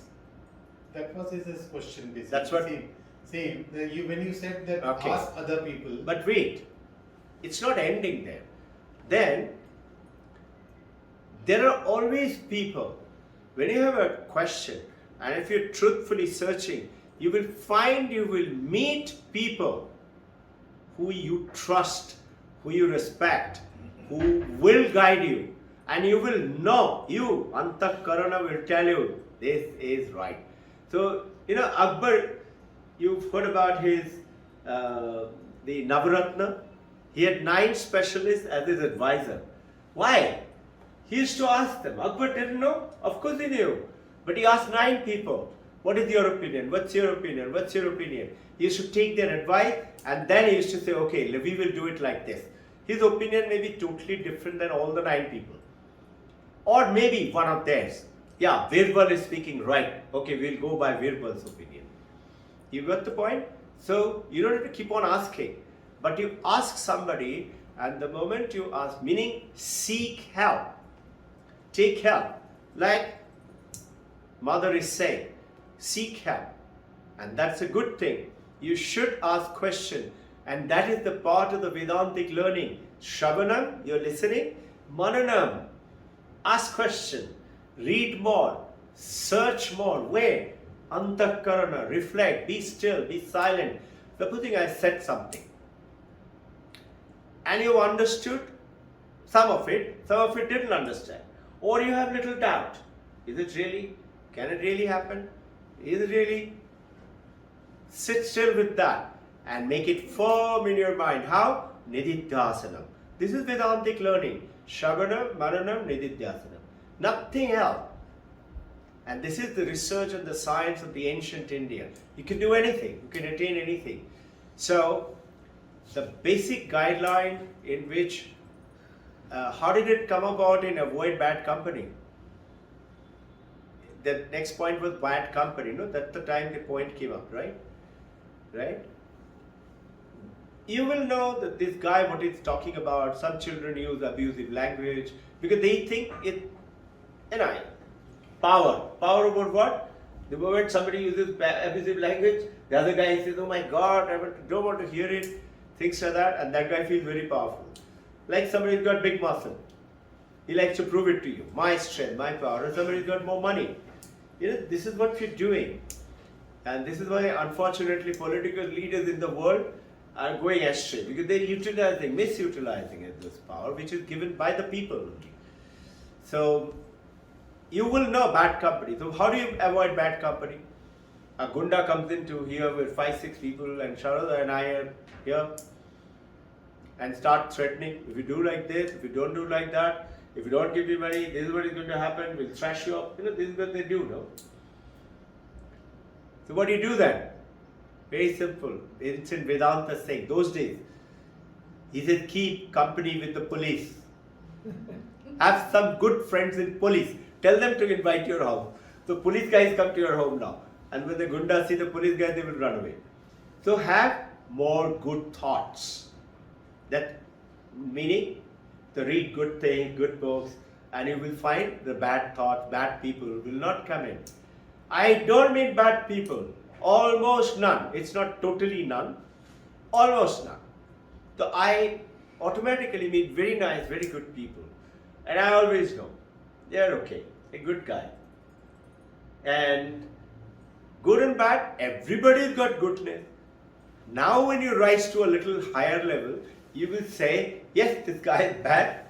[SPEAKER 2] That was his question basically.
[SPEAKER 1] That's what-
[SPEAKER 2] Same. When you said that
[SPEAKER 1] Okay.
[SPEAKER 2] ask other people.
[SPEAKER 1] But wait, it's not ending there. Then there are always people, when you have a question and if you're truthfully searching, you will meet people who you trust, who you respect, who will guide you, and you will know, Antakarana will tell you this is right. So, Akbar, you've heard about his, the Navaratna. He had 9 specialists as his advisor. Why? He used to ask them. Akbar didn't know? Of course he knew. But he asked 9 people, what is your opinion? What's your opinion? What's your opinion? He used to take their advice and then he used to say, okay, we will do it like this. His opinion may be totally different than all the 9 people. Or maybe one of theirs. Yeah, Virbal is speaking right. Okay, we'll go by Virbal's opinion. You got the point? So you don't have to keep on asking. But you ask somebody, and the moment you ask, meaning seek help. Take help. Like mother is saying, seek help. And that's a good thing. You should ask question. And that is the part of the Vedantic learning. Shravanam, you're listening. Mananam, ask question. Read more. Search more. Where? Antakarana, reflect, be still, be silent. Supposing I said something and you understood some of it didn't understand. Or you have little doubt. Is it really? Can it really happen? Is it really? Sit still with that and make it firm in your mind. How? Nididhyasanam. This is Vedantic learning. Shravanam, Maranam, Nididhyasanam. Nothing else. And this is the research and the science of the ancient India. You can do anything, you can attain anything. So, the basic guideline in which, how did it come about in avoid bad company? The next point was bad company, no? That's the time the point came up, right? Right? You will know that this guy, what he's talking about, some children use abusive language because they think it, power. Power about what? The moment somebody uses abusive language, the other guy says, oh my God, don't want to hear it. Things like that, and that guy feels very powerful. Like somebody's got big muscle. He likes to prove it to you. My strength, my power. Or somebody's got more money. This is what you're doing. And this is why, unfortunately, political leaders in the world are going astray. Because they're misutilizing this power, which is given by the people only. So, you will know bad company. So how do you avoid bad company? A gunda comes into here with 5-6 people and Sharada and I are here and start threatening. If you do like this, if you don't do like that, if you don't give me money, this is what is going to happen, we'll thrash you up. This is what they do, no? So what do you do then? Very simple. It's in Vedanta saying, those days, he said keep company with the police. Have some good friends in police. Tell them to invite your house. So police guys come to your home now. And when the Gunda see the police guy, they will run away. So have more good thoughts. That meaning to read good things, good books, and you will find the bad thoughts, bad people will not come in. I don't mean bad people, almost none. It's not totally none, almost none. So I automatically meet very nice, very good people. And I always know they are okay, a good guy. And good and bad, everybody's got goodness. Now when you rise to a little higher level, you will say, yes, this guy is bad.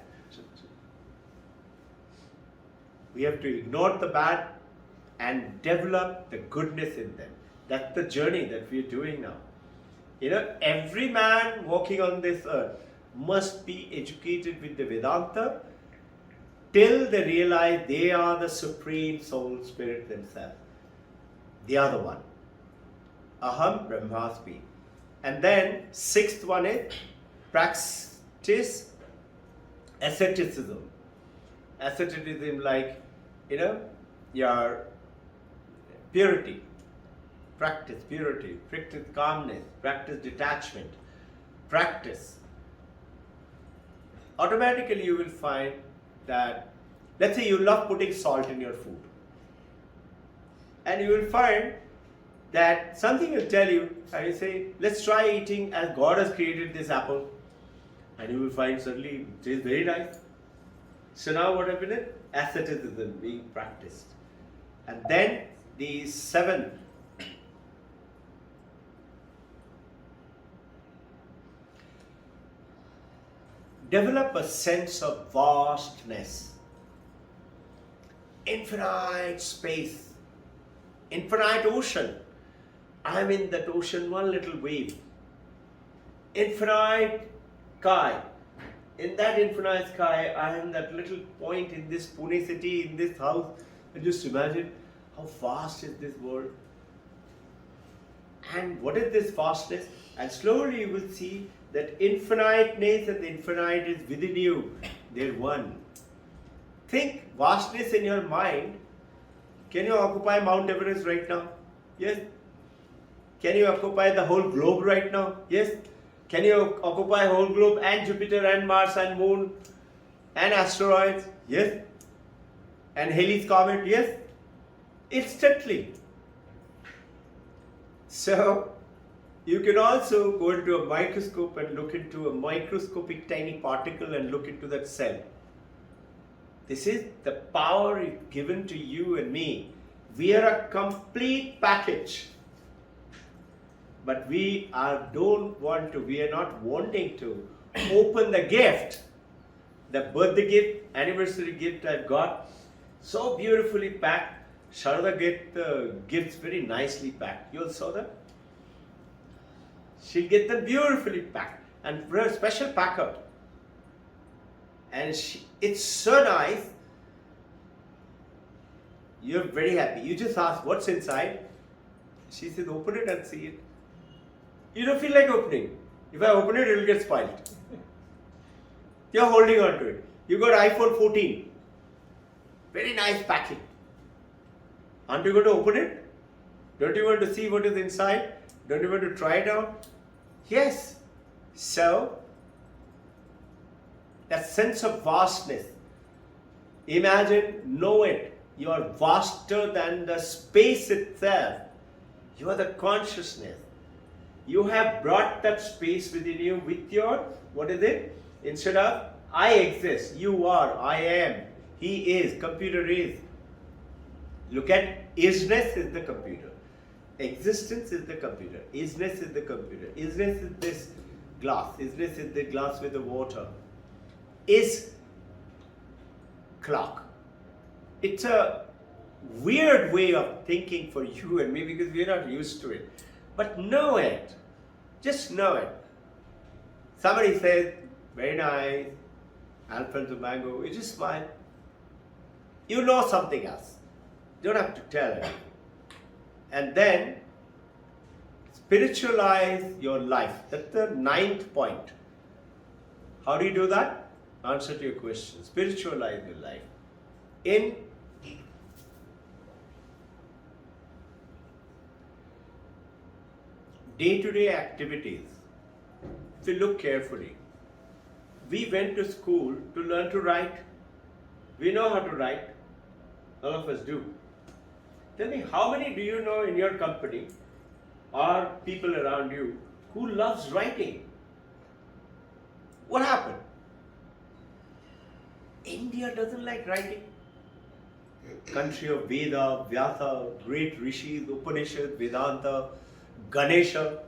[SPEAKER 1] We have to ignore the bad and develop the goodness in them. That's the journey that we are doing now. Every man walking on this earth must be educated with the Vedanta till they realize they are the supreme soul spirit themselves. They are the one. Aham Brahmasmi. And then sixth one is practice asceticism. Asceticism like, your purity. Practice purity, practice calmness, practice detachment, practice. Automatically you will find that, let's say you love putting salt in your food. And you will find that something will tell you, and you say, let's try eating as God has created this apple. And you will find suddenly it is very nice. So now what happened? Asceticism being practiced. And then the seventh, develop a sense of vastness, infinite space, infinite ocean. I am in that ocean, one little wave. Infinite sky. In that infinite sky, I am that little point in this Pune city, in this house. And just imagine how vast is this world. And what is this vastness? And slowly you will see that infiniteness and the infinite is within you. They're one. Think vastness in your mind. Can you occupy Mount Everest right now? Yes. Can you occupy the whole globe right now? Yes. Can you occupy whole globe and Jupiter and Mars and Moon and asteroids? Yes. And Halley's Comet? Yes. Instantly. So, you can also go into a microscope and look into a microscopic tiny particle and look into that cell. This is the power given to you and me. We are a complete package. But we are not wanting to open the gift. The birthday gift, anniversary gift I've got, so beautifully packed. Sharada get the gifts very nicely packed. You all saw that? She'll get them beautifully packed and for a special packer. And it's so nice. You're very happy. You just ask what's inside. She says, open it and see it. You don't feel like opening. If I open it, it will get spoiled. You're holding on to it. You got iPhone 14. Very nice packing. Aren't you going to open it? Don't you want to see what is inside? Don't you want to try it out? Yes. So, that sense of vastness. Imagine, know it. You are vaster than the space itself. You are the consciousness. You have brought that space within you with your, what is it? Instead of I exist, you are, I am, he is, computer is. Look at isness is the computer. Existence is the computer. Isness is the computer. Isness is this glass. Isness is the glass with the water. Is clock. It's a weird way of thinking for you and me because we're not used to it. But know it. Just know it. Somebody says, very nice, Alfonso Mango, you just smile. You know something else. You don't have to tell it. And then, spiritualize your life. That's the 9th point. How do you do that? Answer to your question. Spiritualize your life. In day-to-day activities, if you look carefully, we went to school to learn to write. We know how to write. All of us do. Tell me, how many do you know in your company or people around you who loves writing? What happened? India doesn't like writing. Country of Veda, Vyasa, great rishis, Upanishad, Vedanta, Ganesha,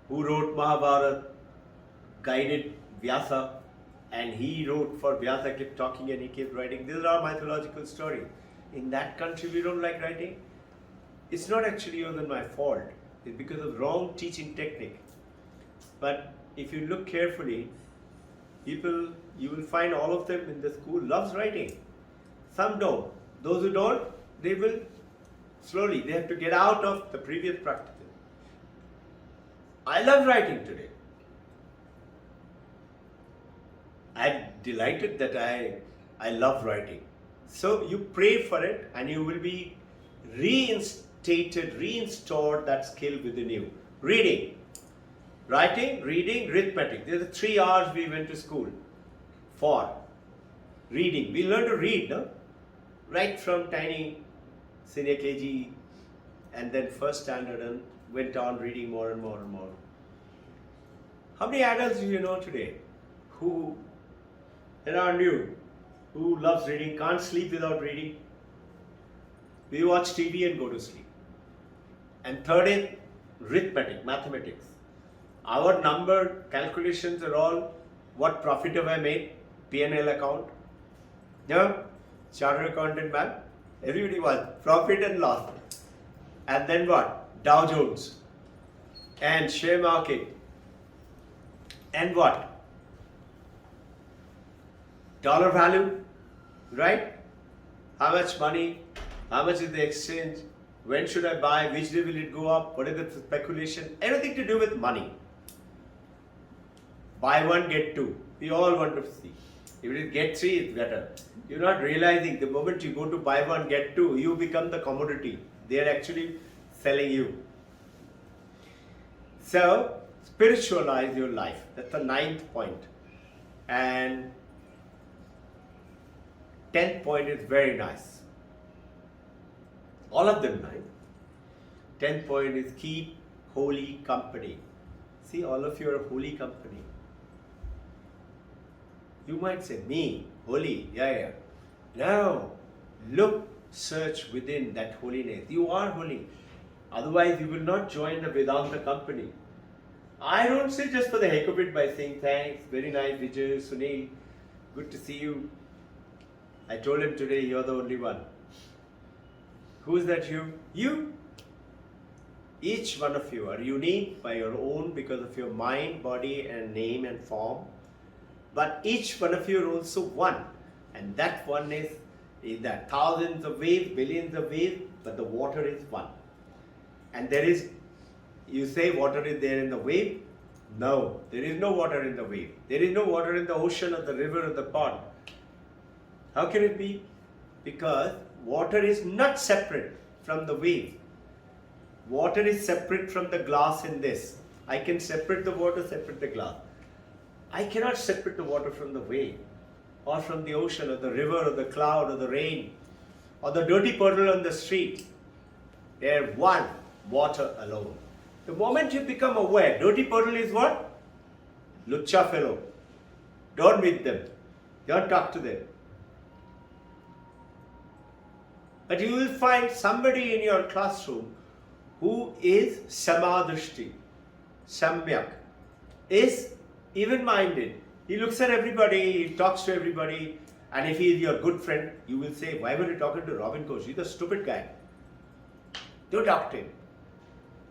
[SPEAKER 1] who wrote Mahabharata, guided Vyasa, and he wrote for Vyasa, kept talking and he kept writing. These are our mythological stories. In that country, we don't like writing. It's not actually even my fault. It's because of wrong teaching technique. But if you look carefully, people, you will find all of them in the school loves writing. Some don't. Those who don't, they will slowly, they have to get out of the previous practices. I love writing today. I'm delighted that I love writing. So you pray for it and you will be reinstalled that skill within you. Reading, writing, reading, arithmetic. These are the 3 hours we went to school for. Reading. We learned to read, no? Right from tiny senior KG and then first standard and went on reading more and more and more. How many adults do you know today who around you who loves reading, can't sleep without reading? We watch TV and go to sleep. And third is arithmetic, mathematics. Our number calculations are all what profit have I made, P&L account. No? Chartered accountant man, everybody wants profit and loss. And then what? Dow Jones and share market. And what? Dollar value, right? How much money? How much is the exchange? When should I buy? Which day will it go up? What is the speculation? Everything to do with money. Buy one, get two. We all want to see. If it is get three, it's better. You're not realizing the moment you go to buy one, get two, you become the commodity. They are actually selling you. So, spiritualize your life. That's the 9th point. And 10th point is very nice. All of them nice. 10th point is keep holy company. See, all of you are a holy company. You might say, me, holy, yeah. No, look, search within that holiness. You are holy. Otherwise, you will not join the Vedanta company. I don't say just for the heck of it by saying thanks, very nice, Vijay, Sunil, good to see you. I told him today, you're the only one. Who is that you? You. Each one of you are unique by your own because of your mind, body, and name and form. But each one of you are also one. And that oneness is that thousands of waves, billions of waves, but the water is one. And there is, you say water is there in the wave? No, there is no water in the wave. There is no water in the ocean or the river or the pond. How can it be? Because water is not separate from the wave. Water is separate from the glass in this. I can separate the water, separate the glass. I cannot separate the water from the wave, or from the ocean, or the river, or the cloud, or the rain, or the dirty puddle on the street. They are one, water alone. The moment you become aware, dirty puddle is what? Lucha fellow. Don't meet them. Don't talk to them. But you will find somebody in your classroom who is samadrishti, samyak, is even-minded. He looks at everybody, he talks to everybody, and if he is your good friend, you will say, why were you talking to Robin Koch? He's a stupid guy. Don't talk to him.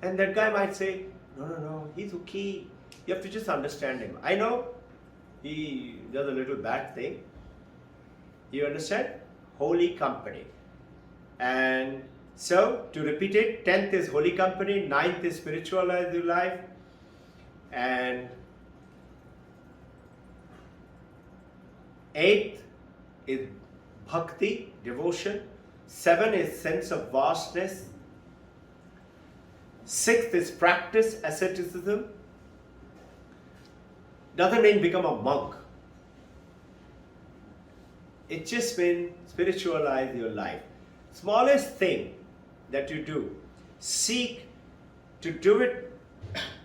[SPEAKER 1] And that guy might say, no, he's okay. You have to just understand him. I know he does a little bad thing. You understand? Holy company. And so, to repeat it, 10th is holy company, 9th is spiritualize your life, and 8th is bhakti, devotion, 7 is sense of vastness, Sixth is practice asceticism. Doesn't mean become a monk. It just means spiritualize your life. Smallest thing that you do, seek to do it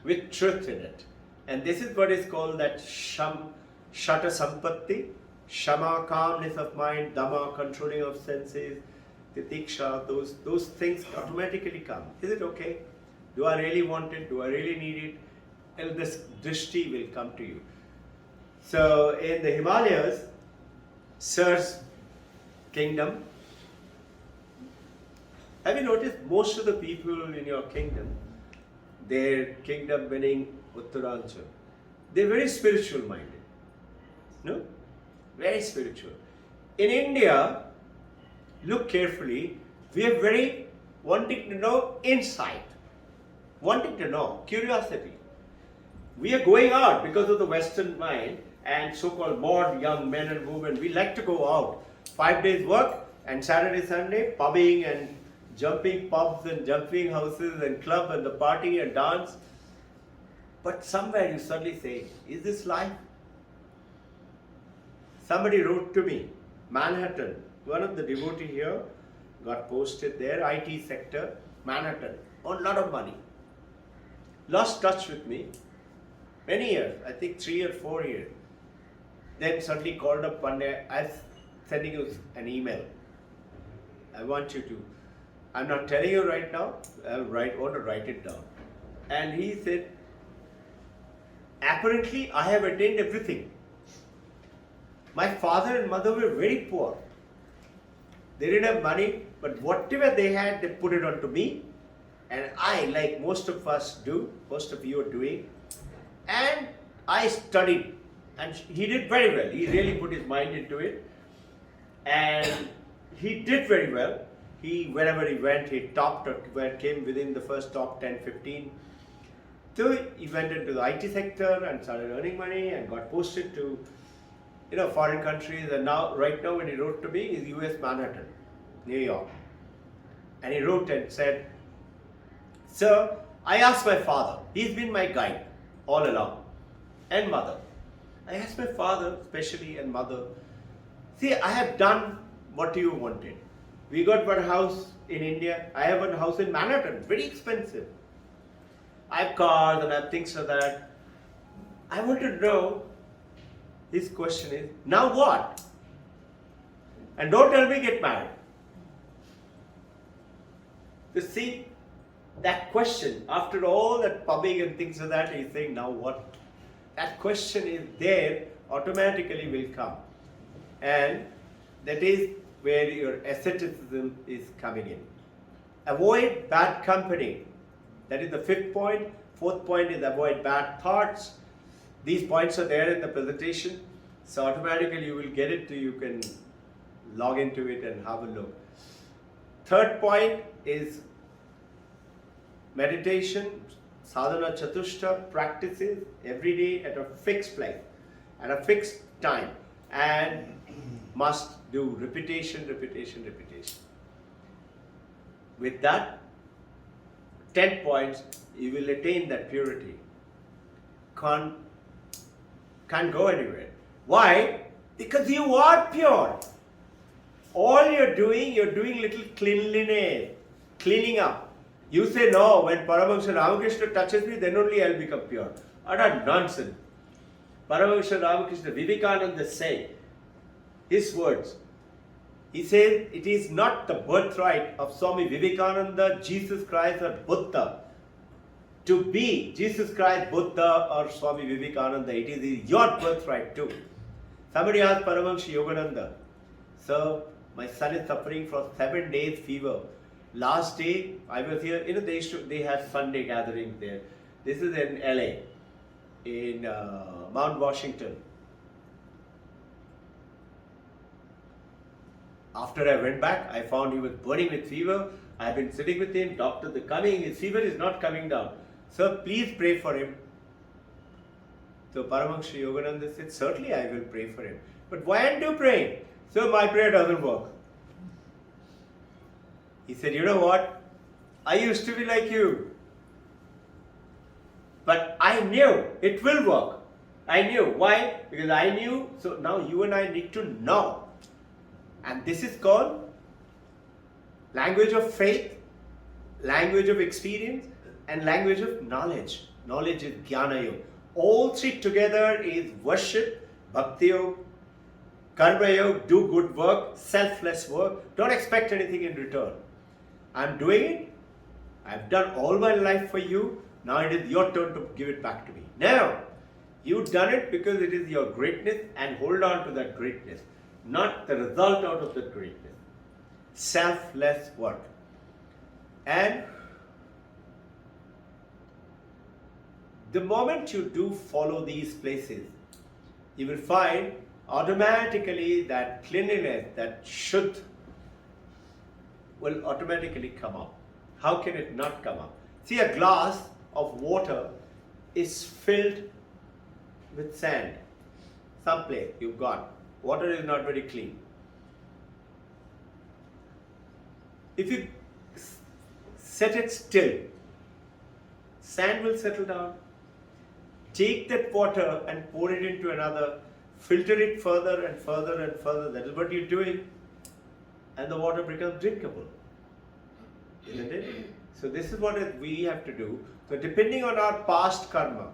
[SPEAKER 1] with truth in it. And this is what is called that shata sampatti, shama, calmness of mind, dhamma, controlling of senses, titiksha, those things automatically come. Is it okay? Do I really want it? Do I really need it? And this drishti will come to you. So in the Himalayas, Sir's kingdom, have you noticed most of the people in your kingdom, their kingdom meaning Uttaranchal, they're very spiritual minded. No? Very spiritual. In India, look carefully, we are very wanting to know insight, wanting to know, curiosity. We are going out because of the Western mind and so-called modern young men and women. We like to go out. 5 days work and Saturday, Sunday, pubbing and jumping pubs and jumping houses and club and the party and dance. But somewhere you suddenly say, is this life? Somebody wrote to me, Manhattan, one of the devotee here got posted there, IT sector, Manhattan, on a lot of money. Lost touch with me, many years, I think 3 or 4 years. Then suddenly called up one day, I'm sending you an email. I want you to, I'm not telling you right now, I want to write it down. And he said, apparently I have attained everything. My father and mother were very poor. They didn't have money, but whatever they had, they put it onto me. And I, like most of us do, most of you are doing, and I studied. And he did very well. He really put his mind into it. And he did very well. Wherever he went, he topped or came within the first top 10, 15. So he went into the IT sector and started earning money and got posted to, foreign countries. And now, right now, when he wrote to me, is US Manhattan, New York. And he wrote and said, Sir, I asked my father, he's been my guide all along, and mother. I asked my father, especially, and mother, see, I have done what you wanted. We got one house in India. I have one house in Manhattan, very expensive. I have cars and I have things like that. I want to know, his question is, now what? And don't tell me get married. You see, that question, after all that pubbing and things like that, he's saying, now what? That question is there, automatically will come. And that is where your asceticism is coming in. Avoid bad company. That is the 5th point. 4th point is avoid bad thoughts. These points are there in the presentation. So automatically you will get it, you can log into it and have a look. 3rd point is meditation, sadhana chatushta, practices every day at a fixed place, at a fixed time, and must do repetition, repetition, repetition. With that, 10 points, you will attain that purity. Can't go anywhere. Why? Because you are pure. All you're doing little cleanliness, cleaning up. You say, no, when Paramahansa Ramakrishna touches me, then only I'll become pure. Utter nonsense. Paramahansa Ramakrishna, Vivekananda say, his words, he says, it is not the birthright of Swami Vivekananda, Jesus Christ or Buddha to be Jesus Christ, Buddha or Swami Vivekananda. It is your birthright too. Somebody asked Paramahansa Yogananda, Sir, my son is suffering from 7 days fever. Last day I was here, they had Sunday gatherings there. This is in LA, in Mount Washington. After I went back, I found he was burning with fever. I have been sitting with him, doctors are coming, his fever is not coming down. Sir, please pray for him. So Paramahansa Yogananda said, certainly I will pray for him. But why aren't you praying? Sir, my prayer doesn't work. He said, you know what? I used to be like you. knew it will work. I knew. Why? Because I knew. So now you and I need to know. And this is called language of faith, language of experience, and language of knowledge. Knowledge is jnana yoga. All three together is worship, bhakti yoga, karma yoga, do good work, selfless work. Don't expect anything in return. I'm doing it. I've done all my life for you. Now it is your turn to give it back to me. Now, you've done it because it is your greatness, and hold on to that greatness, not the result out of that greatness. Selfless work. And the moment you do follow these places, you will find automatically that cleanliness, that shuddh, will automatically come up. How can it not come up? See, a glass of water is filled with sand. Someplace you've got. Water is not very clean. If you set it still, sand will settle down. Take that water and pour it into another, filter it further and further and further. That is what you're doing. And the water becomes drinkable. Isn't it? So this is what we have to do. So depending on our past karma,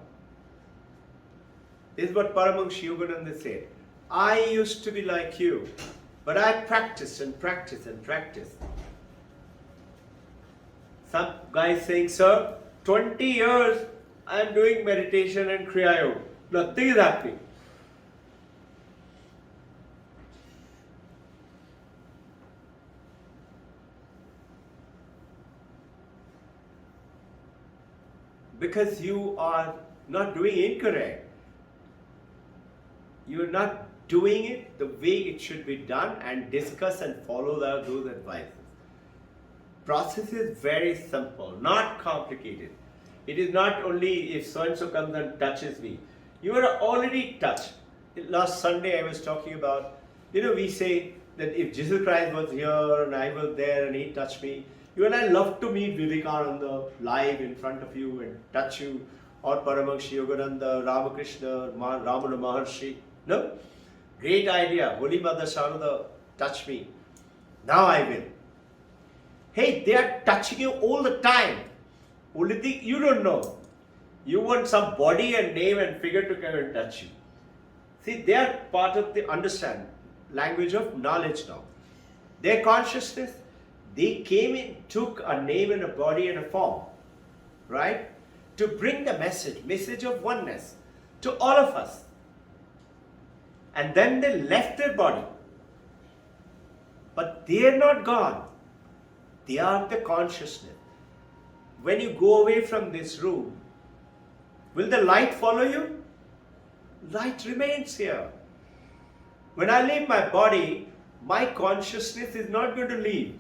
[SPEAKER 1] this is what Paramahansa Yogananda said. I used to be like you, but I practiced and practiced and practiced. Some guy saying, sir, 20 years I am doing meditation and Kriya Yoga. Nothing is happening. Because you are not doing incorrect. You are not doing it the way it should be done, and discuss and follow those advices. Process is very simple, not complicated. It is not only if so-and-so comes and touches me. You are already touched. Last Sunday I was talking about, we say that if Jesus Christ was here and I was there and he touched me, you and I love to meet Vivekananda live in front of you and touch you, or Paramahansa Yogananda, Ramakrishna, Ramana Maharshi. No? Great idea. Holy Mother Sharada, touch me. Now I will. Hey, they are touching you all the time. Only thing you don't know. You want some body and name and figure to come and touch you. See, they are part of the understand language of knowledge now. Their consciousness, they came in, took a name and a body and a form, right? To bring the message of oneness to all of us. And then they left their body. But they are not gone. They are the consciousness. When you go away from this room, will the light follow you? Light remains here. When I leave my body, my consciousness is not going to leave.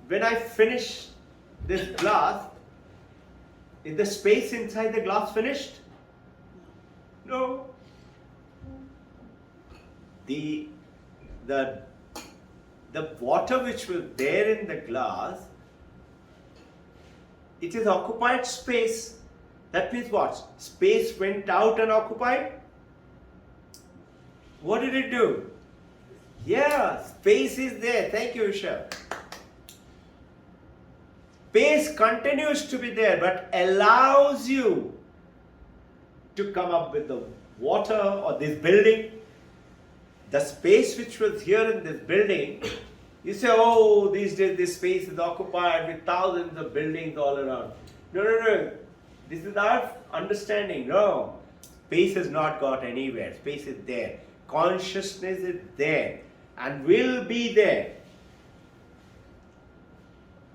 [SPEAKER 1] When I finish this glass, is the space inside the glass finished? No. The water which was there in the glass, it is occupied space. That means what? Space went out and occupied. What did it do? Yeah, space is there. Thank you, Isha. Space continues to be there, but allows you to come up with the water or this building. The space which was here in this building, you say, oh, these days this space is occupied with thousands of buildings all around. No. This is our understanding. No. Space has not got anywhere. Space is there. Consciousness is there and will be there.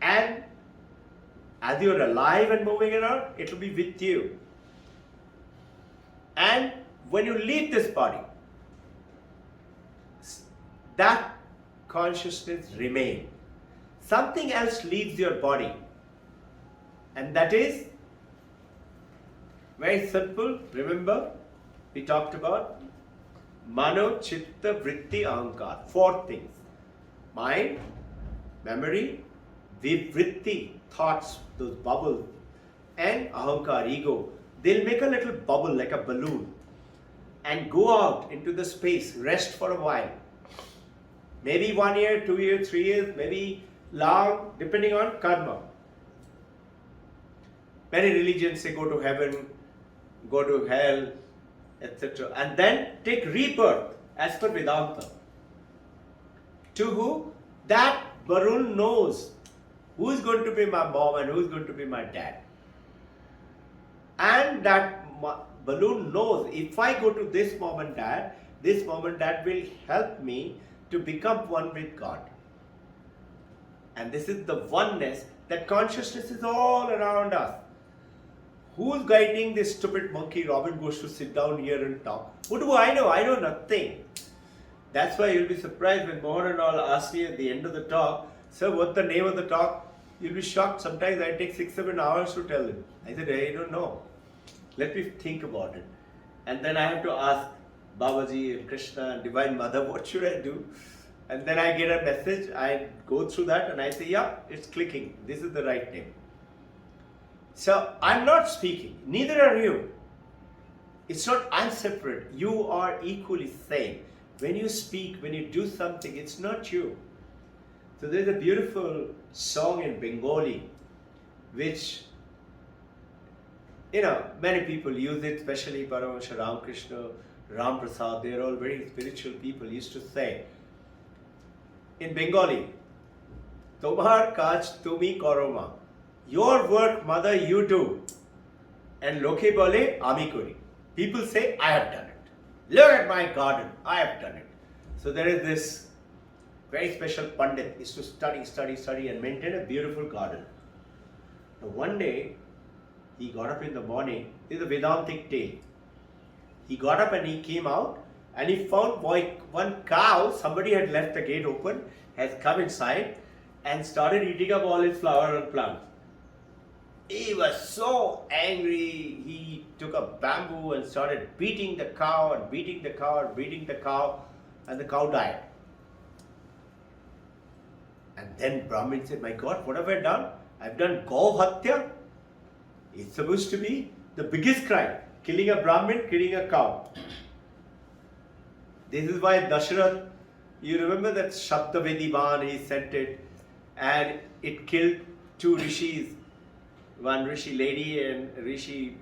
[SPEAKER 1] And as you are alive and moving around, it will be with you. And when you leave this body, that consciousness remains. Something else leaves your body, and that is very simple. Remember, we talked about Mano, Chitta, Vritti, Ahankar. 4 things. Mind, memory, Vivritti, thoughts, those bubbles, and Ahankar, ego. they'll make a little bubble like a balloon and go out into the space, rest for a while. Maybe 1 year, 2 years, 3 years, maybe long, depending on karma. Many religions say go to heaven, go to hell, etc. And then take rebirth as per Vedanta. To who? That balloon knows who is going to be my mom and who is going to be my dad. And that balloon knows if I go to this mom and dad will help me to become one with God. And this is the oneness, that consciousness is all around us. Who's guiding this stupid monkey Robin Ghosh to sit down here and talk? What do I know? I know nothing. That's why you'll be surprised when Mohan and all ask me at the end of the talk, sir, what's the name of the talk? You'll be shocked. Sometimes I take 6-7 hours to tell them. I said, I don't know. Let me think about it. And then I have to ask Babaji and Krishna and Divine Mother, what should I do? And then I get a message, I go through that and I say, yeah, it's clicking. This is the right name. So I'm not speaking, neither are you. It's not I'm separate, you are equally same. When you speak, when you do something, it's not you. So there's a beautiful song in Bengali which, many people use it, especially Paramahansa Ramakrishna, Ram Prasad, they're all very spiritual people, used to say in Bengali, Tomar kaj tumi koroma. Your work, mother, you do. And loke bole, ami kori. People say, I have done it. Look at my garden, I have done it. So there is this very special Pandit, is to study and maintain a beautiful garden. Now one day, he got up in the morning, this is a Vedantic tale. He got up and he came out and he found one cow, somebody had left the gate open, has come inside and started eating up all his flower and plants. He was so angry, he took a bamboo and started beating the cow and beating the cow and beating the cow, and the cow died. And then Brahmin said, my God, what have I done? I've done Gau Hatya. It's supposed to be the biggest crime, killing a Brahmin, killing a cow. This is why Dasharath, you remember that Shabdavedi Ban, he sent it and it killed 2 rishis. One Rishi lady and Rishi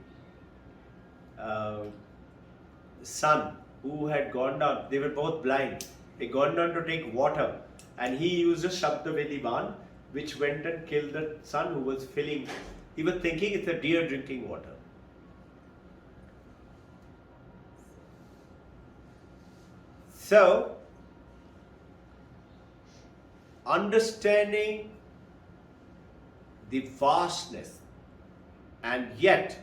[SPEAKER 1] son who had gone down, they were both blind. They gone down to take water and he used a Shabdavedi Ban which went and killed the son who was filling. He was thinking it's a deer drinking water. So, understanding the vastness and yet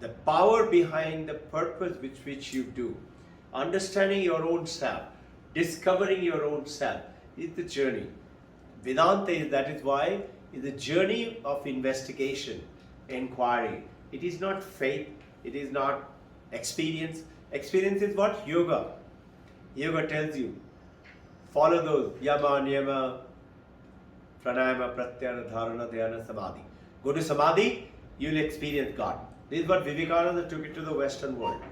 [SPEAKER 1] the power behind the purpose with which you do, understanding your own self, discovering your own self is the journey. Vedanta is, that is why, is a journey of investigation, inquiry. It is not faith, it is not experience. Experience is what? Yoga. Yoga tells you, follow those, yama, niyama, pranayama, pratyahara, dharana, dhyana, samadhi. Go to samadhi, you will experience God. This is what Vivekananda took it to the Western world.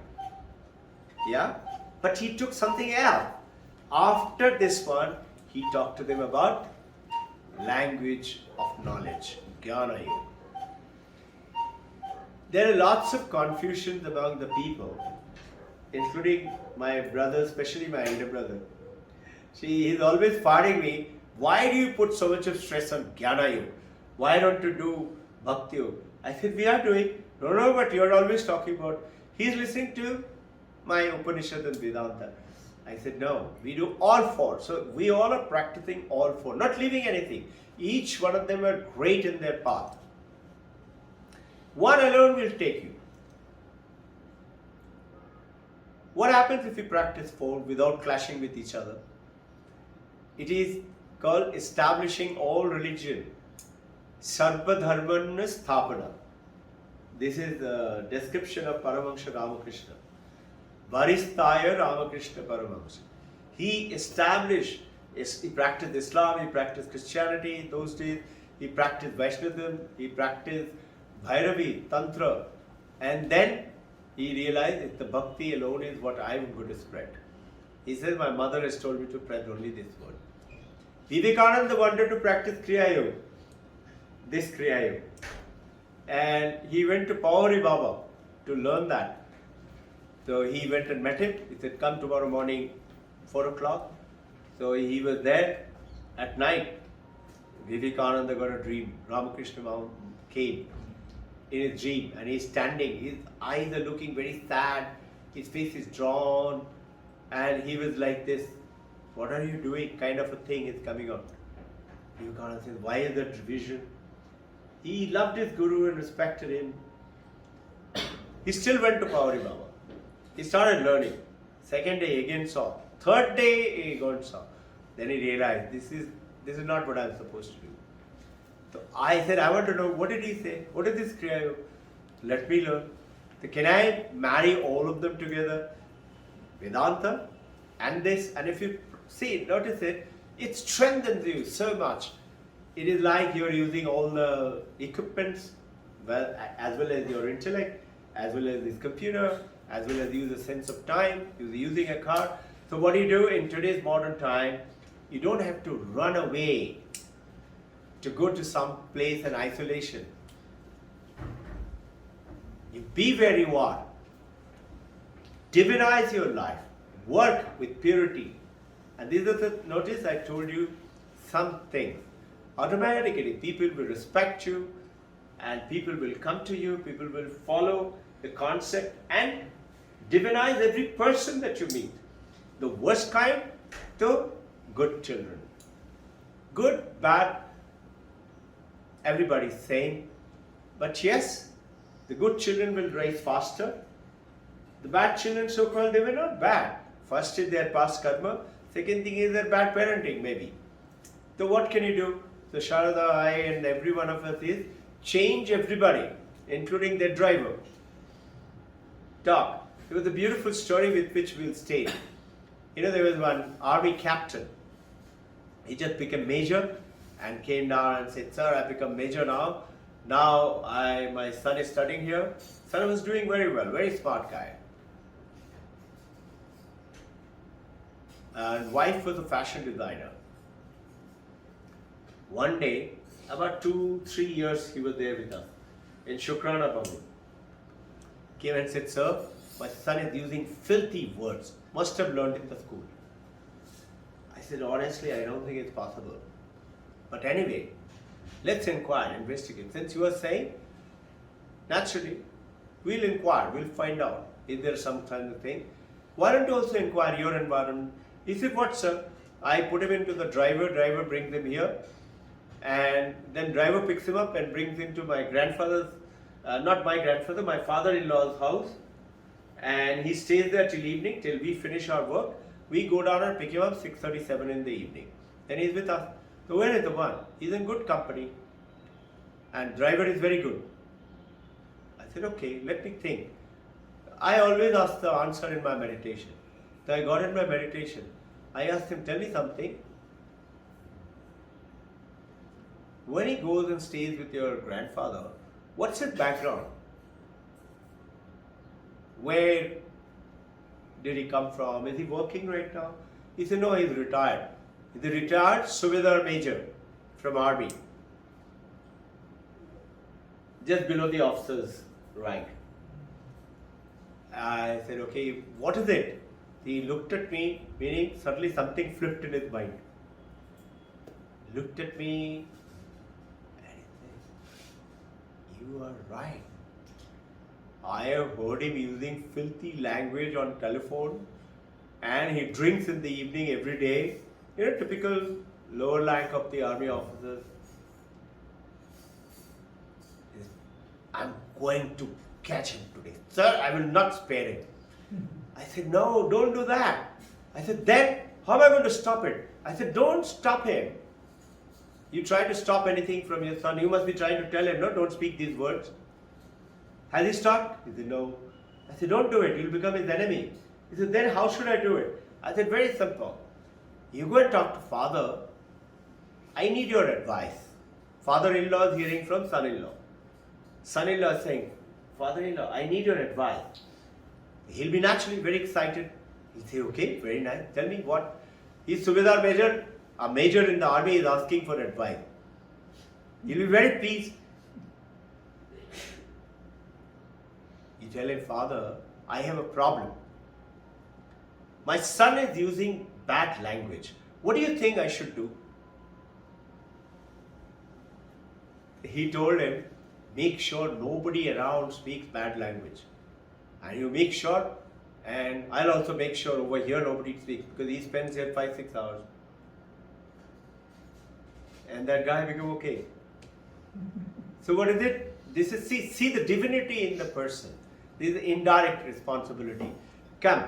[SPEAKER 1] Yeah? But he took something else. After this one, he talked to them about language of knowledge, jnana yoga. There are lots of confusions among the people, including my brother, especially my elder brother. See, he's always fighting me. Why do you put so much of stress on jnana yoga? Why don't you do bhakti yoga? I said, we are doing. No, but you're always talking about. He's listening to my Upanishad and Vedanta. I said, no, we do all 4. So we all are practicing all 4, not leaving anything. Each one of them are great in their path. One alone will take you. What happens if you practice 4 without clashing with each other? It is called establishing all religion. Sarva dharmanna sthapana. This is the description of Paramahansa Ramakrishna. Varistaya Ramakrishna Paramahansa. He established, he practiced Islam, he practiced Christianity in those days, he practiced Vaishnavism, he practiced Bhairavi, Tantra. And then he realized that the bhakti alone is what I am going to spread. He says, my mother has told me to spread only this word. Vivekananda wanted to practice Kriya Yoga, this Kriya Yoga. And he went to Pauri Baba to learn that. So he went and met him. He said, come tomorrow morning, 4 o'clock. So he was there at night. Vivekananda got a dream. Ramakrishna came in his dream and he's standing. His eyes are looking very sad. His face is drawn. And he was like this, what are you doing? Kind of a thing is coming out. Vivekananda says, why is that vision? He loved his guru and respected him. He still went to Pauri Baba. He started learning. Second day again saw. Third day he got saw. Then he realized this is not what I'm supposed to do. So I said, I want to know, what did he say? What is this Kriya Yoga? Let me learn. So can I marry all of them together? Vedanta and this, and if you see, notice it strengthens you so much. It is like you're using all the equipments, well, as well as your intellect, as well as this computer, as well as use a sense of time, using a car. So what do you do in today's modern time? You don't have to run away to go to some place in isolation. You be where you are. Divinize your life. Work with purity. And these are the, notice I told you some things. Automatically people will respect you and people will come to you, people will follow the concept and divinize every person that you meet. The worst kind to good children. Good, bad, everybody's same. But yes, the good children will rise faster. The bad children, so-called, they were not bad. First is their past karma. Second thing is their bad parenting, maybe. So what can you do? So Sharada, I and every one of us is change everybody, including their driver. Talk. It was a beautiful story with which we'll stay. You know, there was one army captain. He just became major and came down and said, sir, I become major now. Now my son is studying here. Son was doing very well, very smart guy. And wife was a fashion designer. One day, about 2-3 years, he was there with us in Shukrana Bhavan. Came and said, sir, my son is using filthy words. Must have learned in the school. I said, honestly, I don't think it's possible. But anyway, let's inquire, investigate. Since you are saying, naturally, we'll inquire, we'll find out. Is there some kind of thing? Why don't you also inquire your environment? He said, what, sir? I put him into the driver brings him here, and then driver picks him up and brings him to my grandfather's, not my grandfather, my father-in-law's house, and he stays there till evening, till we finish our work. We go down and pick him up 6:37 in the evening. Then he's with us. So where is the one? He's in good company, and driver is very good. I said, okay, let me think. I always ask the answer in my meditation. So I got in my meditation. I asked him, tell me something. When he goes and stays with your grandfather, what's his background? Where did he come from? Is he working right now? He said, no, he's retired. He's a retired Subedar Major from Army. Just below the officer's rank. I said, okay, what is it? He looked at me, meaning suddenly something flipped in his mind. Looked at me and he said, you are right. I have heard him using filthy language on telephone and he drinks in the evening every day. You know, typical lower rank of the army officers. I'm going to catch him today. Sir, I will not spare him. I said, no, don't do that. I said, then how am I going to stop it? I said, don't stop him. You try to stop anything from your son, you must be trying to tell him, no, don't speak these words. Has he stopped? He said, no. I said, don't do it, you'll become his enemy. He said, then how should I do it? I said, very simple. You go and talk to father. I need your advice. Father-in-law is hearing from son-in-law. Son-in-law saying, father-in-law, I need your advice. He'll be naturally very excited. He'll say, okay, very nice. Tell me what. He's Subedar Major, a major in the army is asking for advice. He'll be very pleased. You tell him, father, I have a problem. My son is using bad language. What do you think I should do? He told him, make sure nobody around speaks bad language. And you make sure, and I'll also make sure over here nobody speaks, because he spends here 5-6 hours. And that guy became okay. So what is it? This is see the divinity in the person. This is indirect responsibility. Come,